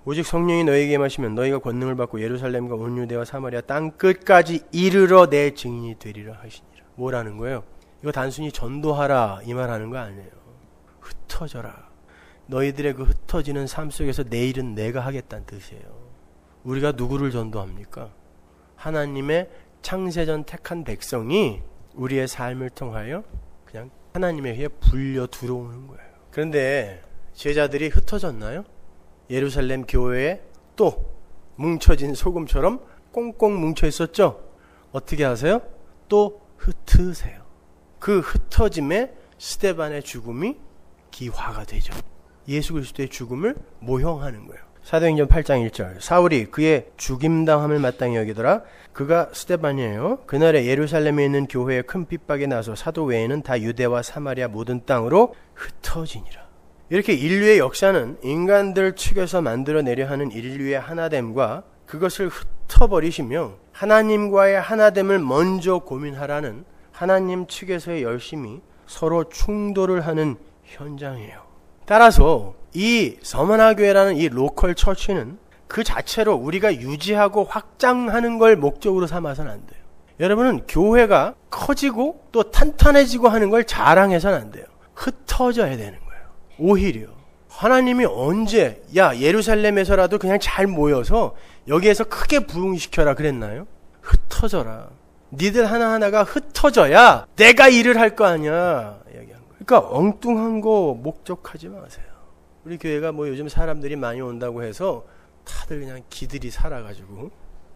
오직 성령이 너희에게 임하시면 너희가 권능을 받고 예루살렘과 온 유대와 사마리아 땅 끝까지 이르러 내 증인이 되리라 하시니라. 뭐라는 거예요? 이거 단순히 전도하라 이 말하는 거 아니에요. 흩어져라. 너희들의 그 흩어지는 삶 속에서 내일은 내가 하겠다는 뜻이에요. 우리가 누구를 전도합니까? 하나님의 창세전 택한 백성이 우리의 삶을 통하여 그냥 하나님에 의해 불려 들어오는 거예요. 그런데 제자들이 흩어졌나요? 예루살렘 교회에 또 뭉쳐진 소금처럼 꽁꽁 뭉쳐 있었죠? 어떻게 하세요? 또 흩으세요. 그 흩어짐에 스데반의 죽음이 기화가 되죠. 예수 그리스도의 죽음을 모형하는 거예요. 사도행전 8장 1절 사울이 그의 죽임당함을 마땅히 여기더라. 그가 스데반이에요. 그날에 예루살렘에 있는 교회에 큰 핍박이 나서 사도 외에는 다 유대와 사마리아 모든 땅으로 흩어지니라. 이렇게 인류의 역사는 인간들 측에서 만들어내려 하는 인류의 하나됨과 그것을 흩어버리시며 하나님과의 하나됨을 먼저 고민하라는 하나님 측에서의 열심이 서로 충돌을 하는 현장이에요. 따라서 이 서머나교회라는 이 로컬 처치는 그 자체로 우리가 유지하고 확장하는 걸 목적으로 삼아서는 안 돼요. 여러분은 교회가 커지고 또 탄탄해지고 하는 걸 자랑해서는 안 돼요. 흩어져야 되는 거예요. 오히려 하나님이 언제 예루살렘에서라도 그냥 잘 모여서 여기에서 크게 부흥시켜라 그랬나요? 흩어져라. 니들 하나하나가 흩어져야 내가 일을 할 거 아니야 얘기한 거예요. 그러니까 엉뚱한 거 목적하지 마세요. 우리 교회가 요즘 사람들이 많이 온다고 해서 다들 그냥 기들이 살아가지고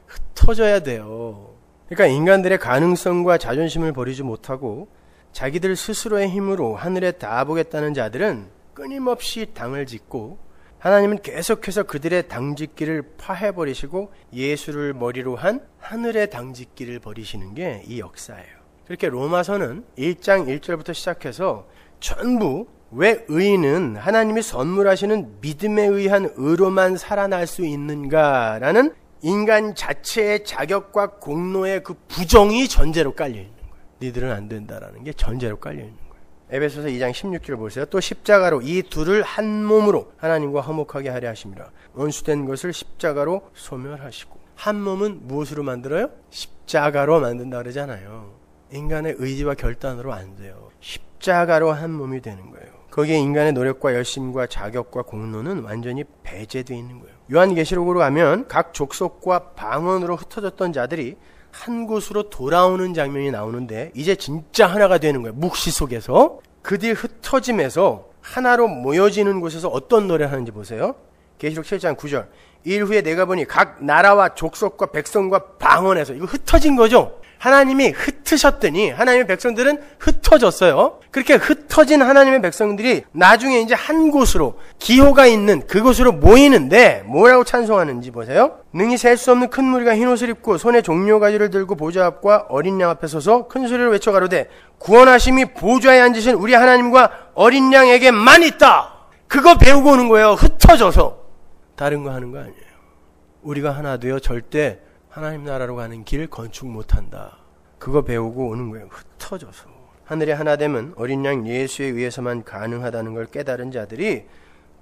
흩어져야 돼요. 그러니까 인간들의 가능성과 자존심을 버리지 못하고 자기들 스스로의 힘으로 하늘에 닿아보겠다는 자들은 끊임없이 당을 짓고 하나님은 계속해서 그들의 당짓기를 파해버리시고 예수를 머리로 한 하늘의 당짓기를 버리시는 게 이 역사예요. 그렇게 로마서는 1장 1절부터 시작해서 전부 왜 의인은 하나님이 선물하시는 믿음에 의한 의로만 살아날 수 있는가라는 인간 자체의 자격과 공로의 그 부정이 전제로 깔려있는 거예요. 니들은 안 된다라는 게 전제로 깔려있는 거예요. 에베소서 2장 16절 보세요. 또 십자가로 이 둘을 한 몸으로 하나님과 화목하게 하려 하심이라. 원수된 것을 십자가로 소멸하시고. 한 몸은 무엇으로 만들어요? 십자가로 만든다 그러잖아요. 인간의 의지와 결단으로 안 돼요. 십자가로 한 몸이 되는 거예요. 거기에 인간의 노력과 열심과 자격과 공로는 완전히 배제되어 있는 거예요. 요한계시록으로 가면 각 족속과 방언으로 흩어졌던 자들이 한 곳으로 돌아오는 장면이 나오는데 이제 진짜 하나가 되는 거예요. 묵시 속에서 그들 흩어짐에서 하나로 모여지는 곳에서 어떤 노래를 하는지 보세요. 계시록 7장 9절 일 후에 내가 보니 각 나라와 족속과 백성과 방언에서 이거 흩어진 거죠. 하나님이 흩으셨더니 하나님의 백성들은 흩어졌어요. 그렇게 흩어진 하나님의 백성들이 나중에 이제 한 곳으로 기호가 있는 그곳으로 모이는데 뭐라고 찬송하는지 보세요. 능히 셀 수 없는 큰 무리가 흰옷을 입고 손에 종려가지를 들고 보좌 앞과 어린 양 앞에 서서 큰 소리를 외쳐 가로되 구원하심이 보좌에 앉으신 우리 하나님과 어린 양에게만 있다. 그거 배우고 오는 거예요. 흩어져서. 다른 거 하는 거 아니에요. 우리가 하나 되어 절대 하나님 나라로 가는 길 건축 못한다. 그거 배우고 오는 거예요. 흩어져서. 하늘의 하나됨은 어린 양 예수에 의해서만 가능하다는 걸 깨달은 자들이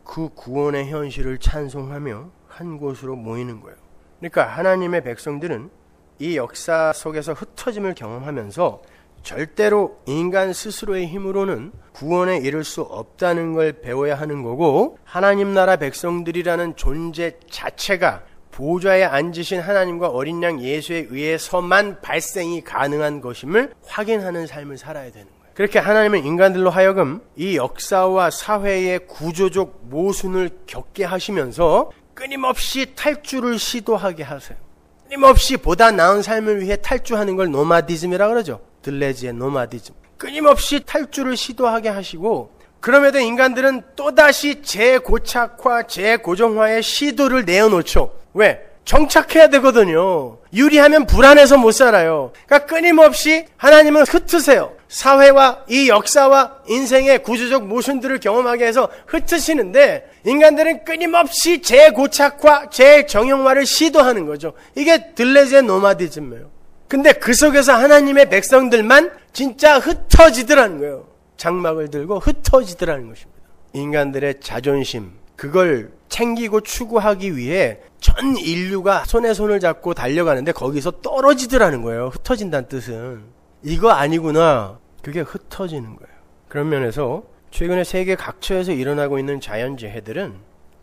그 구원의 현실을 찬송하며 한 곳으로 모이는 거예요. 그러니까 하나님의 백성들은 이 역사 속에서 흩어짐을 경험하면서 절대로 인간 스스로의 힘으로는 구원에 이를 수 없다는 걸 배워야 하는 거고 하나님 나라 백성들이라는 존재 자체가 보좌에 앉으신 하나님과 어린 양 예수에 의해서만 발생이 가능한 것임을 확인하는 삶을 살아야 되는 거예요. 그렇게 하나님은 인간들로 하여금 이 역사와 사회의 구조적 모순을 겪게 하시면서 끊임없이 탈주를 시도하게 하세요. 끊임없이 보다 나은 삶을 위해 탈주하는 걸 노마디즘이라고 그러죠. 들레지의 노마디즘. 끊임없이 탈주를 시도하게 하시고 그럼에도 인간들은 또다시 재고착화, 재고정화의 시도를 내어놓죠. 왜? 정착해야 되거든요. 유리하면 불안해서 못 살아요. 그러니까 끊임없이 하나님은 흩으세요. 사회와 이 역사와 인생의 구조적 모순들을 경험하게 해서 흩으시는데 인간들은 끊임없이 재고착화, 재정형화를 시도하는 거죠. 이게 들레제 노마디즘이에요. 근데 그 속에서 하나님의 백성들만 진짜 흩어지더라는 거예요. 장막을 들고 흩어지더라는 것입니다. 인간들의 자존심, 그걸 챙기고 추구하기 위해 전 인류가 손에 손을 잡고 달려가는데 거기서 떨어지더라는 거예요. 흩어진다는 뜻은. 이거 아니구나. 그게 흩어지는 거예요. 그런 면에서 최근에 세계 각처에서 일어나고 있는 자연재해들은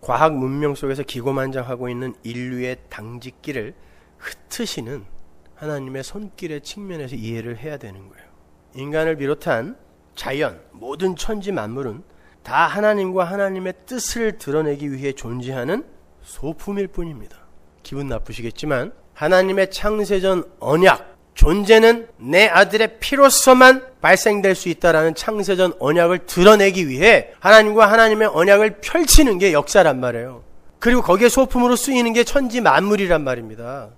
과학 문명 속에서 기고만장하고 있는 인류의 당직기를 흩으시는 하나님의 손길의 측면에서 이해를 해야 되는 거예요. 인간을 비롯한 자연, 모든 천지 만물은 다 하나님과 하나님의 뜻을 드러내기 위해 존재하는 소품일 뿐입니다. 기분 나쁘시겠지만 하나님의 창세전 언약, 존재는 내 아들의 피로서만 발생될 수 있다라는 창세전 언약을 드러내기 위해 하나님과 하나님의 언약을 펼치는 게 역사란 말이에요. 그리고 거기에 소품으로 쓰이는 게 천지 만물이란 말입니다.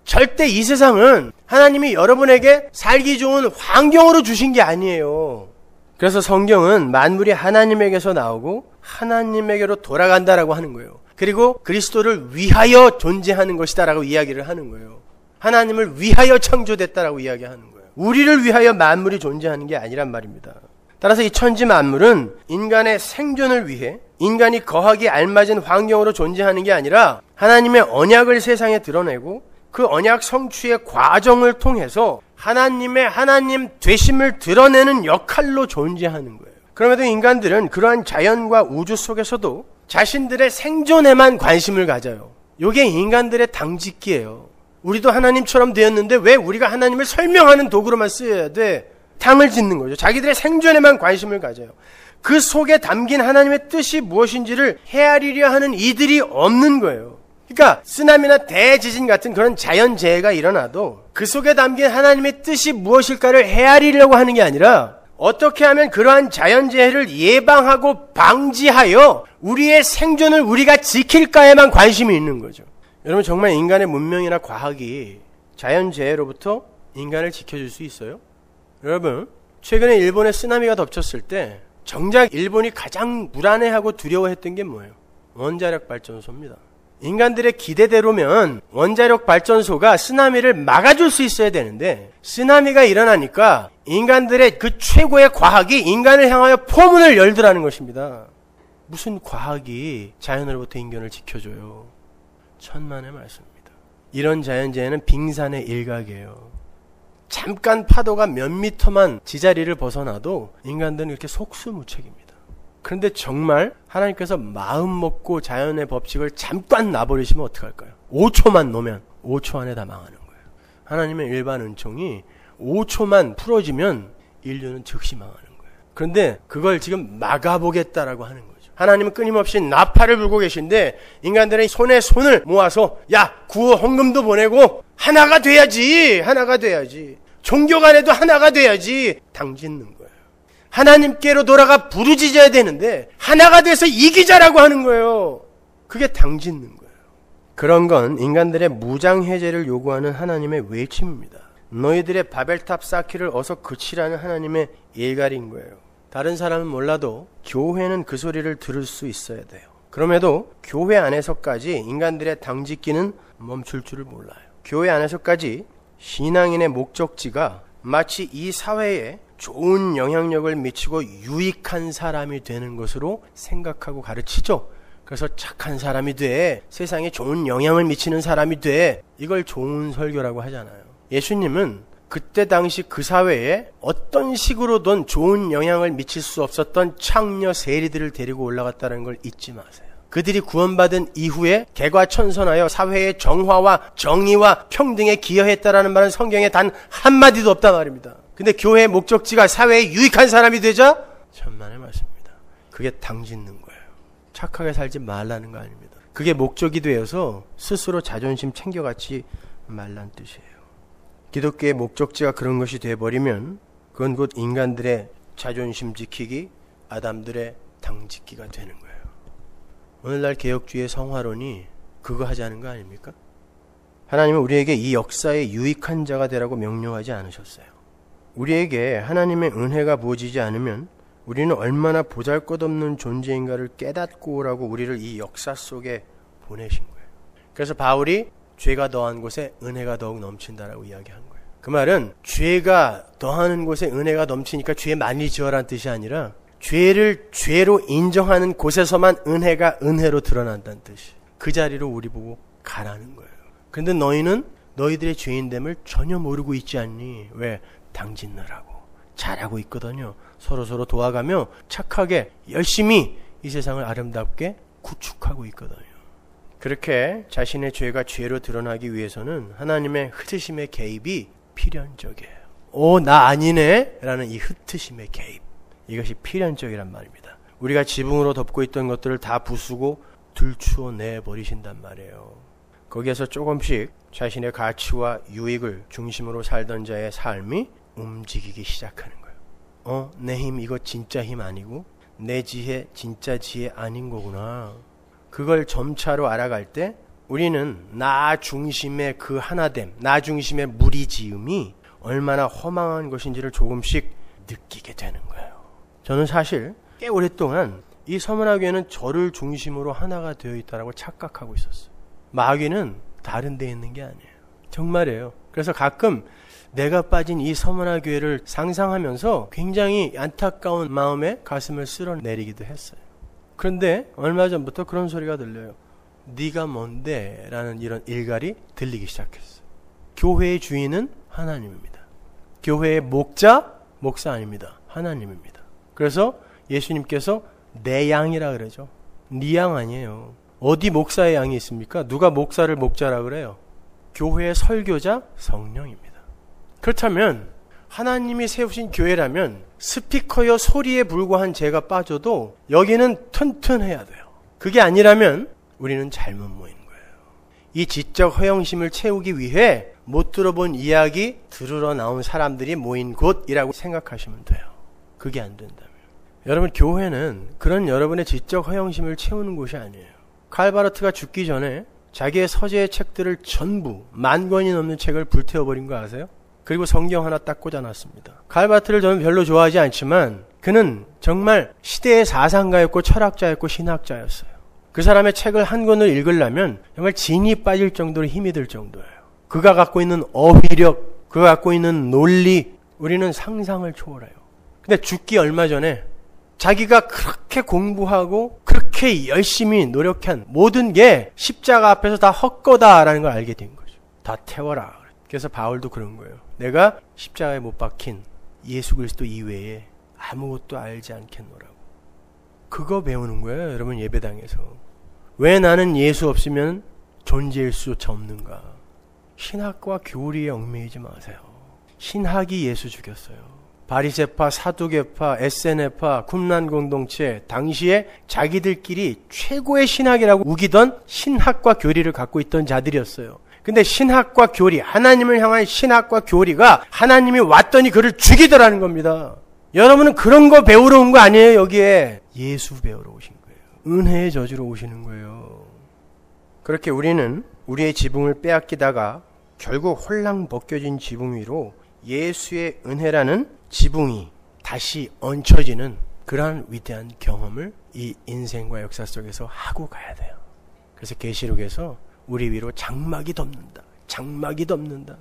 절대 이 세상은 하나님이 여러분에게 살기 좋은 환경으로 주신 게 아니에요. 그래서 성경은 만물이 하나님에게서 나오고 하나님에게로 돌아간다라고 하는 거예요. 그리고 그리스도를 위하여 존재하는 것이다라고 이야기를 하는 거예요. 하나님을 위하여 창조됐다라고 이야기하는 거예요. 우리를 위하여 만물이 존재하는 게 아니란 말입니다. 따라서 이 천지 만물은 인간의 생존을 위해 인간이 거하기 알맞은 환경으로 존재하는 게 아니라 하나님의 언약을 세상에 드러내고 그 언약 성취의 과정을 통해서 하나님의 하나님 되심을 드러내는 역할로 존재하는 거예요. 그럼에도 인간들은 그러한 자연과 우주 속에서도 자신들의 생존에만 관심을 가져요. 이게 인간들의 당직기예요. 우리도 하나님처럼 되었는데 왜 우리가 하나님을 설명하는 도구로만 쓰여야 돼? 당을 짓는 거죠. 자기들의 생존에만 관심을 가져요. 그 속에 담긴 하나님의 뜻이 무엇인지를 헤아리려 하는 이들이 없는 거예요. 그러니까 쓰나미나 대지진 같은 그런 자연재해가 일어나도 그 속에 담긴 하나님의 뜻이 무엇일까를 헤아리려고 하는 게 아니라 어떻게 하면 그러한 자연재해를 예방하고 방지하여 우리의 생존을 우리가 지킬까에만 관심이 있는 거죠. 여러분, 정말 인간의 문명이나 과학이 자연재해로부터 인간을 지켜줄 수 있어요? 여러분, 최근에 일본에 쓰나미가 덮쳤을 때 정작 일본이 가장 불안해하고 두려워했던 게 뭐예요? 원자력 발전소입니다. 인간들의 기대대로면 원자력 발전소가 쓰나미를 막아줄 수 있어야 되는데 쓰나미가 일어나니까 인간들의 그 최고의 과학이 인간을 향하여 포문을 열더라는 것입니다. 무슨 과학이 자연으로부터 인간을 지켜줘요? 천만의 말씀입니다. 이런 자연재해는 빙산의 일각이에요. 잠깐 파도가 몇 미터만 지자리를 벗어나도 인간들은 이렇게 속수무책입니다. 그런데 정말 하나님께서 마음 먹고 자연의 법칙을 잠깐 놔버리시면 어떡할까요? 5초만 놓으면 5초 안에 다 망하는 거예요. 하나님의 일반 은총이 5초만 풀어지면 인류는 즉시 망하는 거예요. 그런데 그걸 지금 막아보겠다라고 하는 거예요. 하나님은 끊임없이 나팔을 불고 계신데 인간들의 손에 손을 모아서 야, 구호 헌금도 보내고 하나가 돼야지. 종교 간에도 하나가 돼야지. 당짓는 거예요. 하나님께로 돌아가 부르짖어야 되는데 하나가 돼서 이기자라고 하는 거예요. 그게 당짓는 거예요. 그런 건 인간들의 무장해제를 요구하는 하나님의 외침입니다. 너희들의 바벨탑 쌓기를 어서 그치라는 하나님의 일갈인 거예요. 다른 사람은 몰라도 교회는 그 소리를 들을 수 있어야 돼요. 그럼에도 교회 안에서까지 인간들의 당짓기는 멈출 줄을 몰라요. 교회 안에서까지 신앙인의 목적지가 마치 이 사회에 좋은 영향력을 미치고 유익한 사람이 되는 것으로 생각하고 가르치죠. 그래서 착한 사람이 돼, 세상에 좋은 영향을 미치는 사람이 돼, 이걸 좋은 설교라고 하잖아요. 예수님은 그때 당시 그 사회에 어떤 식으로든 좋은 영향을 미칠 수 없었던 창녀 세리들을 데리고 올라갔다는 걸 잊지 마세요. 그들이 구원받은 이후에 개과천선하여 사회의 정화와 정의와 평등에 기여했다라는 말은 성경에 단 한마디도 없단 말입니다. 근데 교회의 목적지가 사회에 유익한 사람이 되자 천만의 말씀입니다. 그게 당짓는 거예요. 착하게 살지 말라는 거 아닙니다. 그게 목적이 되어서 스스로 자존심 챙겨가지 말란 뜻이에요. 기독교의 목적지가 그런 것이 되어버리면 그건 곧 인간들의 자존심 지키기, 아담들의 당짓기가 되는 거예요. 오늘날 개혁주의의 성화론이 그거 하자는 거 아닙니까? 하나님은 우리에게 이 역사에 유익한 자가 되라고 명령하지 않으셨어요. 우리에게 하나님의 은혜가 부어지지 않으면 우리는 얼마나 보잘것없는 존재인가를 깨닫고 오라고 우리를 이 역사 속에 보내신 거예요. 그래서 바울이 죄가 더한 곳에 은혜가 더욱 넘친다라고 이야기한 거예요. 그 말은 죄가 더하는 곳에 은혜가 넘치니까 죄 많이 지어라는 뜻이 아니라 죄를 죄로 인정하는 곳에서만 은혜가 은혜로 드러난다는 뜻이. 그 자리로 우리 보고 가라는 거예요. 그런데 너희는 너희들의 죄인됨을 전혀 모르고 있지 않니? 왜? 당짓느라고 잘하고 있거든요. 서로 도와가며 착하게 열심히 이 세상을 아름답게 구축하고 있거든요. 그렇게 자신의 죄가 죄로 드러나기 위해서는 하나님의 흩으심의 개입이 필연적이에요. 나 아니네 라는 이 흩으심의 개입, 이것이 필연적이란 말입니다. 우리가 지붕으로 덮고 있던 것들을 다 부수고 들추어 내버리신단 말이에요. 거기에서 조금씩 자신의 가치와 유익을 중심으로 살던 자의 삶이 움직이기 시작하는 거예요. 내 힘 이거 진짜 힘 아니고 내 지혜 진짜 지혜 아닌 거구나. 그걸 점차로 알아갈 때 우리는 나 중심의 그 하나됨, 나 중심의 무리지음이 얼마나 허망한 것인지를 조금씩 느끼게 되는 거예요. 저는 사실 꽤 오랫동안 이 서문화교회는 저를 중심으로 하나가 되어 있다고 착각하고 있었어요. 마귀는 다른 데 있는 게 아니에요. 정말이에요. 그래서 가끔 내가 빠진 이 서문화교회를 상상하면서 굉장히 안타까운 마음에 가슴을 쓸어내리기도 했어요. 그런데 얼마 전부터 그런 소리가 들려요. 네가 뭔데? 라는 이런 일갈이 들리기 시작했어요. 교회의 주인은 하나님입니다. 교회의 목자 아닙니다. 하나님입니다. 그래서 예수님께서 내 양이라 그러죠. 네 양 아니에요. 어디 목사의 양이 있습니까? 누가 목사를 목자라 그래요? 교회의 설교자 성령입니다. 그렇다면 하나님이 세우신 교회라면 스피커여 소리에 불과한 제가 빠져도 여기는 튼튼해야 돼요. 그게 아니라면 우리는 잘못 모인 거예요. 이 지적 허영심을 채우기 위해 못 들어본 이야기 들으러 나온 사람들이 모인 곳이라고 생각하시면 돼요. 그게 안 된다면. 여러분, 교회는 그런 여러분의 지적 허영심을 채우는 곳이 아니에요. 칼바르트가 죽기 전에 자기의 서재의 책들을 전부 10,000권이 넘는 책을 불태워버린 거 아세요? 그리고 성경 하나 딱 꽂아놨습니다. 칼바르트를 저는 별로 좋아하지 않지만 그는 정말 시대의 사상가였고 철학자였고 신학자였어요. 그 사람의 책을 한 권을 읽으려면 정말 진이 빠질 정도로 힘이 들 정도예요. 그가 갖고 있는 어휘력, 그가 갖고 있는 논리, 우리는 상상을 초월해요. 근데 죽기 얼마 전에 자기가 그렇게 공부하고 그렇게 열심히 노력한 모든 게 십자가 앞에서 다 헛거다라는 걸 알게 된 거죠. 다 태워라. 그래서 바울도 그런 거예요. 내가 십자가에 못 박힌 예수 그리스도 이외에 아무것도 알지 않겠노라고. 그거 배우는 거예요, 여러분. 예배당에서. 왜 나는 예수 없으면 존재일 수조차 없는가. 신학과 교리에 얽매이지 마세요. 신학이 예수 죽였어요. 바리새파, 사두개파, 에세네파, 쿰란 공동체, 당시에 자기들끼리 최고의 신학이라고 우기던 신학과 교리를 갖고 있던 자들이었어요. 근데 신학과 교리, 하나님을 향한 신학과 교리가 하나님이 왔더니 그를 죽이더라는 겁니다. 여러분은 그런 거 배우러 온 거 아니에요, 여기에. 예수 배우러 오신 거예요. 은혜의 저주로 오시는 거예요. 그렇게 우리는 우리의 지붕을 빼앗기다가 결국 홀랑 벗겨진 지붕 위로 예수의 은혜라는 지붕이 다시 얹혀지는 그러한 위대한 경험을 이 인생과 역사 속에서 하고 가야 돼요. 그래서 계시록에서 우리 위로 장막이 덮는다. 장막이 덮는다.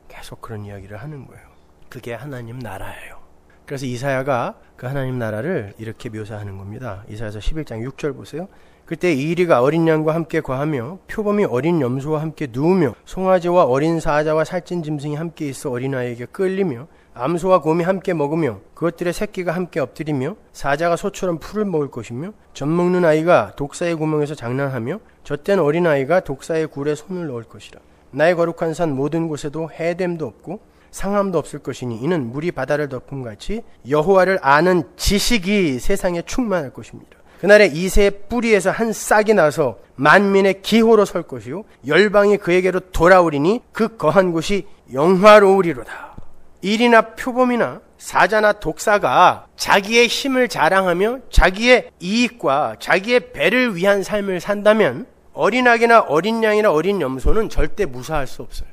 계속 그런 이야기를 하는 거예요. 그게 하나님 나라예요. 그래서 이사야가 그 하나님 나라를 이렇게 묘사하는 겁니다. 이사야서 11장 6절 보세요. 그때 이리가 어린 양과 함께 거하며 표범이 어린 염소와 함께 누우며 송아지와 어린 사자와 살찐 짐승이 함께 있어 어린아이에게 끌리며 암소와 곰이 함께 먹으며 그것들의 새끼가 함께 엎드리며 사자가 소처럼 풀을 먹을 것이며 젖먹는 아이가 독사의 구멍에서 장난하며 젖된 어린아이가 독사의 굴에 손을 넣을 것이라. 나의 거룩한 산 모든 곳에도 해됨도 없고 상함도 없을 것이니 이는 물이 바다를 덮음같이 여호와를 아는 지식이 세상에 충만할 것입니다. 그날에 이새의 뿌리에서 한 싹이 나서 만민의 기호로 설 것이요 열방이 그에게로 돌아오리니 그 거한 곳이 영화로우리로다. 일이나 표범이나 사자나 독사가 자기의 힘을 자랑하며 자기의 이익과 자기의 배를 위한 삶을 산다면 어린아기나 어린 양이나 어린 염소는 절대 무사할 수 없어요.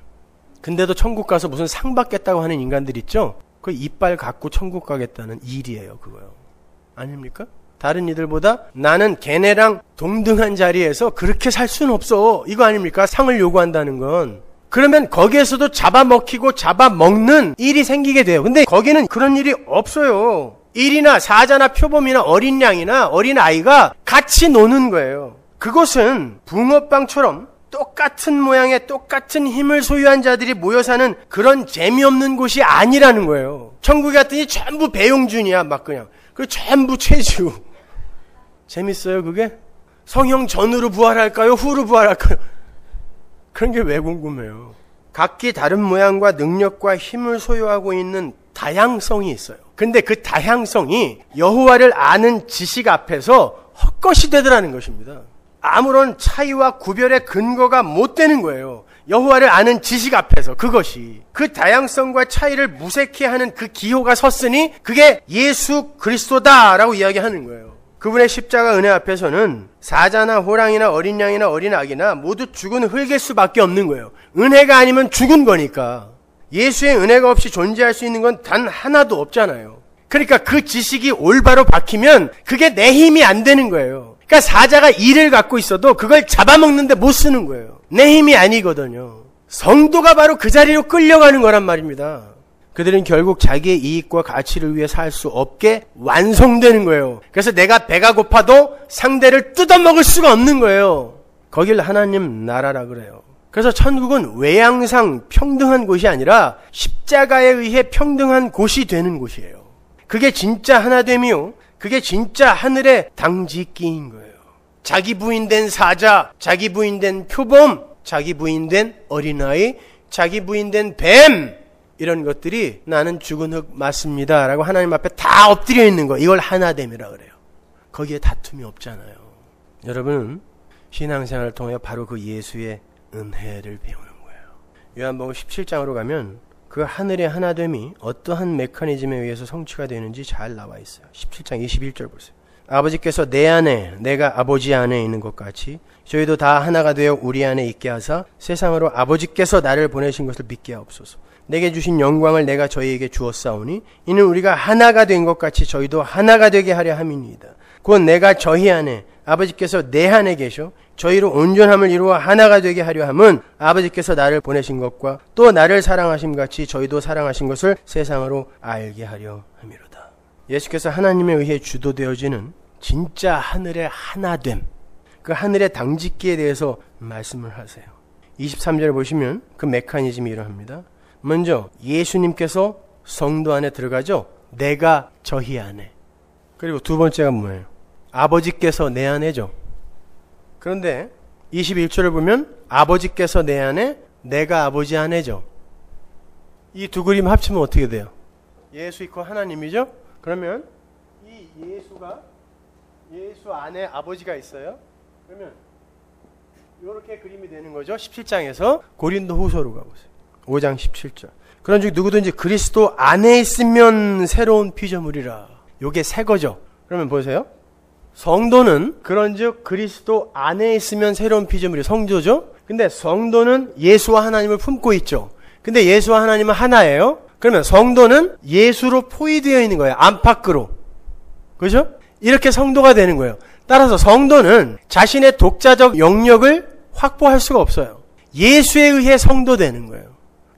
근데도 천국 가서 무슨 상 받겠다고 하는 인간들 있죠? 그 이빨 갖고 천국 가겠다는 일이에요, 그거요. 아닙니까? 다른 이들보다 나는 걔네랑 동등한 자리에서 그렇게 살 수는 없어. 이거 아닙니까? 상을 요구한다는 건. 그러면 거기에서도 잡아먹히고 잡아먹는 일이 생기게 돼요. 근데 거기는 그런 일이 없어요. 일이나 사자나 표범이나 어린 양이나 어린 아이가 같이 노는 거예요. 그것은 붕어빵처럼 똑같은 모양의 똑같은 힘을 소유한 자들이 모여 사는 그런 재미없는 곳이 아니라는 거예요. 천국에 갔더니 전부 배용준이야, 막 그냥. 그 전부 최지우. 재밌어요, 그게? 성형 전으로 부활할까요? 후로 부활할까요? 그런 게 왜 궁금해요? 각기 다른 모양과 능력과 힘을 소유하고 있는 다양성이 있어요. 근데 그 다양성이 여호와를 아는 지식 앞에서 헛것이 되더라는 것입니다. 아무런 차이와 구별의 근거가 못 되는 거예요. 여호와를 아는 지식 앞에서 그것이. 그 다양성과 차이를 무색해 하는 그 기호가 섰으니 그게 예수 그리스도다라고 이야기하는 거예요. 그분의 십자가 은혜 앞에서는 사자나 호랑이나 어린 양이나 어린 아기나 모두 죽은 흙일 수밖에 없는 거예요. 은혜가 아니면 죽은 거니까. 예수의 은혜가 없이 존재할 수 있는 건 단 하나도 없잖아요. 그러니까 그 지식이 올바로 박히면 그게 내 힘이 안 되는 거예요. 그러니까 사자가 이를 갖고 있어도 그걸 잡아먹는데 못 쓰는 거예요. 내 힘이 아니거든요. 성도가 바로 그 자리로 끌려가는 거란 말입니다. 그들은 결국 자기의 이익과 가치를 위해 살 수 없게 완성되는 거예요. 그래서 내가 배가 고파도 상대를 뜯어먹을 수가 없는 거예요. 거길 하나님 나라라 그래요. 그래서 천국은 외양상 평등한 곳이 아니라 십자가에 의해 평등한 곳이 되는 곳이에요. 그게 진짜 하나됨이요. 그게 진짜 하늘의 당짓기인 거예요. 자기 부인된 사자, 자기 부인된 표범, 자기 부인된 어린아이, 자기 부인된 뱀, 이런 것들이 나는 죽은 흙 맞습니다 라고 하나님 앞에 다 엎드려 있는 거, 이걸 하나됨이라 그래요. 거기에 다툼이 없잖아요. 여러분, 신앙생활을 통해 바로 그 예수의 은혜를 배우는 거예요. 요한복음 17장으로 가면 그 하늘의 하나됨이 어떠한 메커니즘에 의해서 성취가 되는지 잘 나와 있어요. 17장 21절 보세요. 아버지께서 내 안에 내가 아버지 안에 있는 것 같이 저희도 다 하나가 되어 우리 안에 있게 하사 세상으로 아버지께서 나를 보내신 것을 믿게 하옵소서. 내게 주신 영광을 내가 저희에게 주었사오니 이는 우리가 하나가 된 것 같이 저희도 하나가 되게 하려 함이니이다. 곧 내가 저희 안에 아버지께서 내 안에 계셔 저희로 온전함을 이루어 하나가 되게 하려 함은 아버지께서 나를 보내신 것과 또 나를 사랑하심 같이 저희도 사랑하신 것을 세상으로 알게 하려 함이로다. 예수께서 하나님에 의해 주도되어지는 진짜 하늘의 하나됨, 그 하늘의 당짓기에 대해서 말씀을 하세요. 23절 보시면 그 메커니즘이 이러합니다. 먼저 예수님께서 성도 안에 들어가죠. 내가 저희 안에. 그리고 두 번째가 뭐예요? 아버지께서 내 안에죠. 그런데 21절을 보면 아버지께서 내 안에, 내가 아버지 안에죠. 이 두 그림 합치면 어떻게 돼요? 예수 있고 하나님이죠. 그러면 이 예수 안에 아버지가 있어요. 그러면 이렇게 그림이 되는 거죠. 17장에서 고린도 후서로 가보세요. 5장 17절. 그런즉 누구든지 그리스도 안에 있으면 새로운 피조물이라. 요게 새 거죠. 그러면 보세요. 성도는 그런즉 그리스도 안에 있으면 새로운 피조물이 성도죠. 근데 성도는 예수와 하나님을 품고 있죠. 근데 예수와 하나님은 하나예요. 그러면 성도는 예수로 포위되어 있는 거예요. 안팎으로. 그렇죠? 이렇게 성도가 되는 거예요. 따라서 성도는 자신의 독자적 영역을 확보할 수가 없어요. 예수에 의해 성도되는 거예요.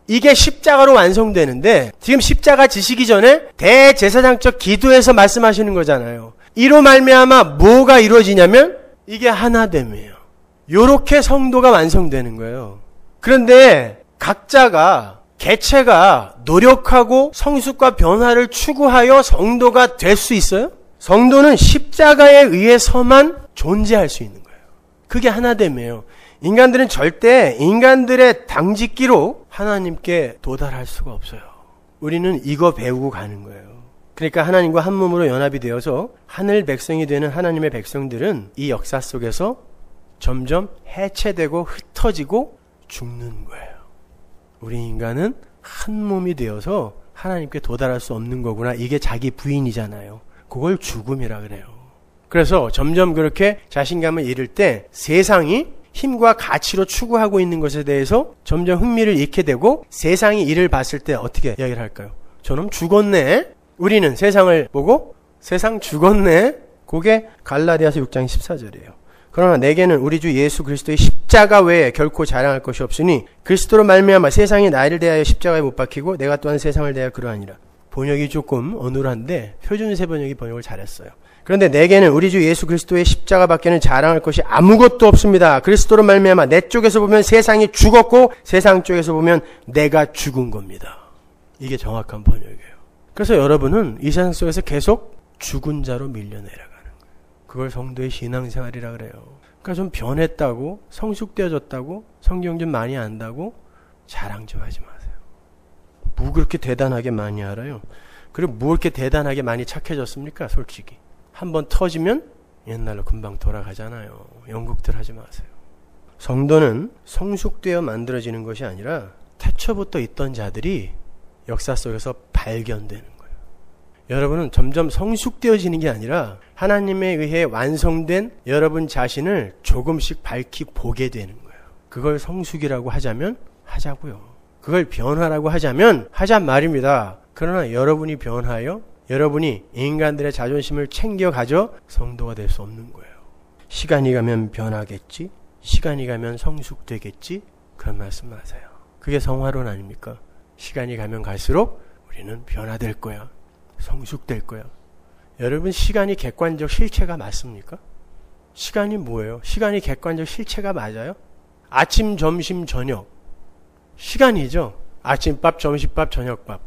이게 십자가로 완성되는데 지금 십자가 지시기 전에 대제사장적 기도에서 말씀하시는 거잖아요. 이로 말미암아 뭐가 이루어지냐면 이게 하나됨이에요. 요렇게 성도가 완성되는 거예요. 그런데 각자가 개체가 노력하고 성숙과 변화를 추구하여 성도가 될 수 있어요? 성도는 십자가에 의해서만 존재할 수 있는 거예요. 그게 하나됨이에요. 인간들은 절대 인간들의 당짓기로 하나님께 도달할 수가 없어요. 우리는 이거 배우고 가는 거예요. 그러니까 하나님과 한 몸으로 연합이 되어서 하늘 백성이 되는 하나님의 백성들은 이 역사 속에서 점점 해체되고 흩어지고 죽는 거예요. 우리 인간은 한 몸이 되어서 하나님께 도달할 수 없는 거구나. 이게 자기 부인이잖아요. 그걸 죽음이라 그래요. 그래서 점점 그렇게 자신감을 잃을 때 세상이 힘과 가치로 추구하고 있는 것에 대해서 점점 흥미를 잃게 되고 세상이 이를 봤을 때 어떻게 이야기를 할까요? 저놈 죽었네. 우리는 세상을 보고 세상 죽었네. 그게 갈라디아서 6장 14절이에요. 그러나 내게는 우리 주 예수 그리스도의 십자가 외에 결코 자랑할 것이 없으니 그리스도로 말미암아 세상이 나를 대하여 십자가에 못 박히고 내가 또한 세상을 대하여 그러하니라. 번역이 조금 어눌한데 표준세 번역이 번역을 잘했어요. 그런데 내게는 우리 주 예수 그리스도의 십자가 밖에는 자랑할 것이 아무것도 없습니다. 그리스도로 말미암아 내 쪽에서 보면 세상이 죽었고 세상 쪽에서 보면 내가 죽은 겁니다. 이게 정확한 번역이에요. 그래서 여러분은 이 세상 속에서 계속 죽은 자로 밀려내려가는 거예요. 그걸 성도의 신앙생활이라 그래요. 그러니까 좀 변했다고, 성숙되어졌다고, 성경 좀 많이 안다고 자랑 좀 하지 마세요. 뭐 그렇게 대단하게 많이 알아요? 그리고 뭐 이렇게 대단하게 많이 착해졌습니까? 솔직히. 한번 터지면 옛날로 금방 돌아가잖아요. 연극들 하지 마세요. 성도는 성숙되어 만들어지는 것이 아니라 태초부터 있던 자들이 역사 속에서 발견되는 거예요. 여러분은 점점 성숙되어지는 게 아니라 하나님에 의해 완성된 여러분 자신을 조금씩 밝히 보게 되는 거예요. 그걸 성숙이라고 하자면 하자고요. 그걸 변화라고 하자면 하잔 말입니다. 그러나 여러분이 변하여 여러분이 인간들의 자존심을 챙겨가져 성도가 될 수 없는 거예요. 시간이 가면 변하겠지? 시간이 가면 성숙되겠지? 그런 말씀 마세요. 그게 성화론 아닙니까? 시간이 가면 갈수록 우리는 변화될 거야. 성숙될 거야. 여러분, 시간이 객관적 실체가 맞습니까? 시간이 뭐예요? 시간이 객관적 실체가 맞아요? 아침, 점심, 저녁. 시간이죠. 아침밥, 점심밥, 저녁밥.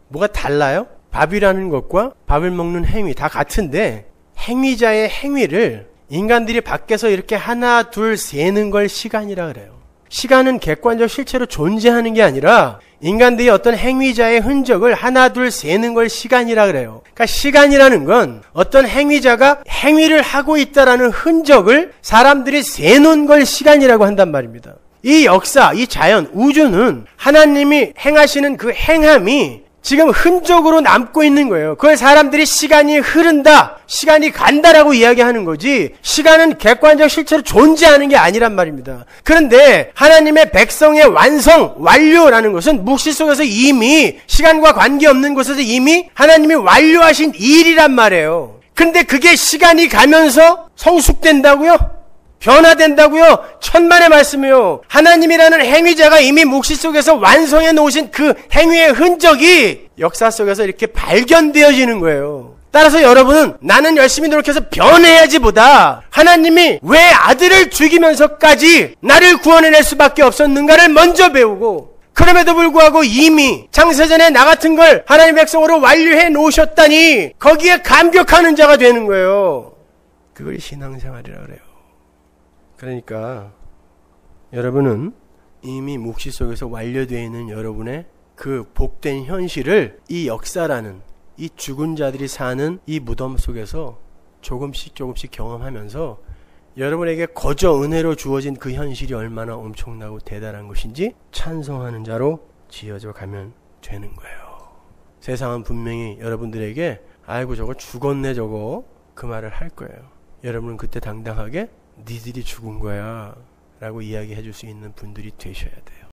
뭐가 달라요? 밥이라는 것과 밥을 먹는 행위 다 같은데 행위자의 행위를 인간들이 밖에서 이렇게 하나 둘 세는 걸 시간이라 그래요. 시간은 객관적 실체로 존재하는 게 아니라 인간들이 어떤 행위자의 흔적을 하나 둘 세는 걸 시간이라 그래요. 그러니까 시간이라는 건 어떤 행위자가 행위를 하고 있다라는 흔적을 사람들이 세놓은 걸 시간이라고 한단 말입니다. 이 역사, 이 자연, 우주는 하나님이 행하시는 그 행함이 지금 흔적으로 남고 있는 거예요. 그걸 사람들이 시간이 흐른다, 시간이 간다라고 이야기하는 거지 시간은 객관적 실체로 존재하는 게 아니란 말입니다. 그런데 하나님의 백성의 완성, 완료라는 것은 묵시 속에서 이미 시간과 관계없는 곳에서 이미 하나님이 완료하신 일이란 말이에요. 그런데 그게 시간이 가면서 성숙된다고요? 변화된다고요? 천만의 말씀이요. 하나님이라는 행위자가 이미 묵시 속에서 완성해 놓으신 그 행위의 흔적이 역사 속에서 이렇게 발견되어지는 거예요. 따라서 여러분은 나는 열심히 노력해서 변해야지 보다 하나님이 왜 아들을 죽이면서까지 나를 구원해낼 수밖에 없었는가를 먼저 배우고 그럼에도 불구하고 이미 창세전에 나 같은 걸 하나님 백성으로 완료해 놓으셨다니 거기에 감격하는 자가 되는 거예요. 그걸 신앙생활이라 그래요. 그러니까 여러분은 이미 묵시 속에서 완료되어 있는 여러분의 그 복된 현실을 이 역사라는 이 죽은 자들이 사는 이 무덤 속에서 조금씩 경험하면서 여러분에게 거저 은혜로 주어진 그 현실이 얼마나 엄청나고 대단한 것인지 찬송하는 자로 지어져 가면 되는 거예요. 세상은 분명히 여러분들에게 아이고 저거 죽었네 저거 그 말을 할 거예요. 여러분은 그때 당당하게 니들이 죽은 거야 라고 이야기해 줄 수 있는 분들이 되셔야 돼요.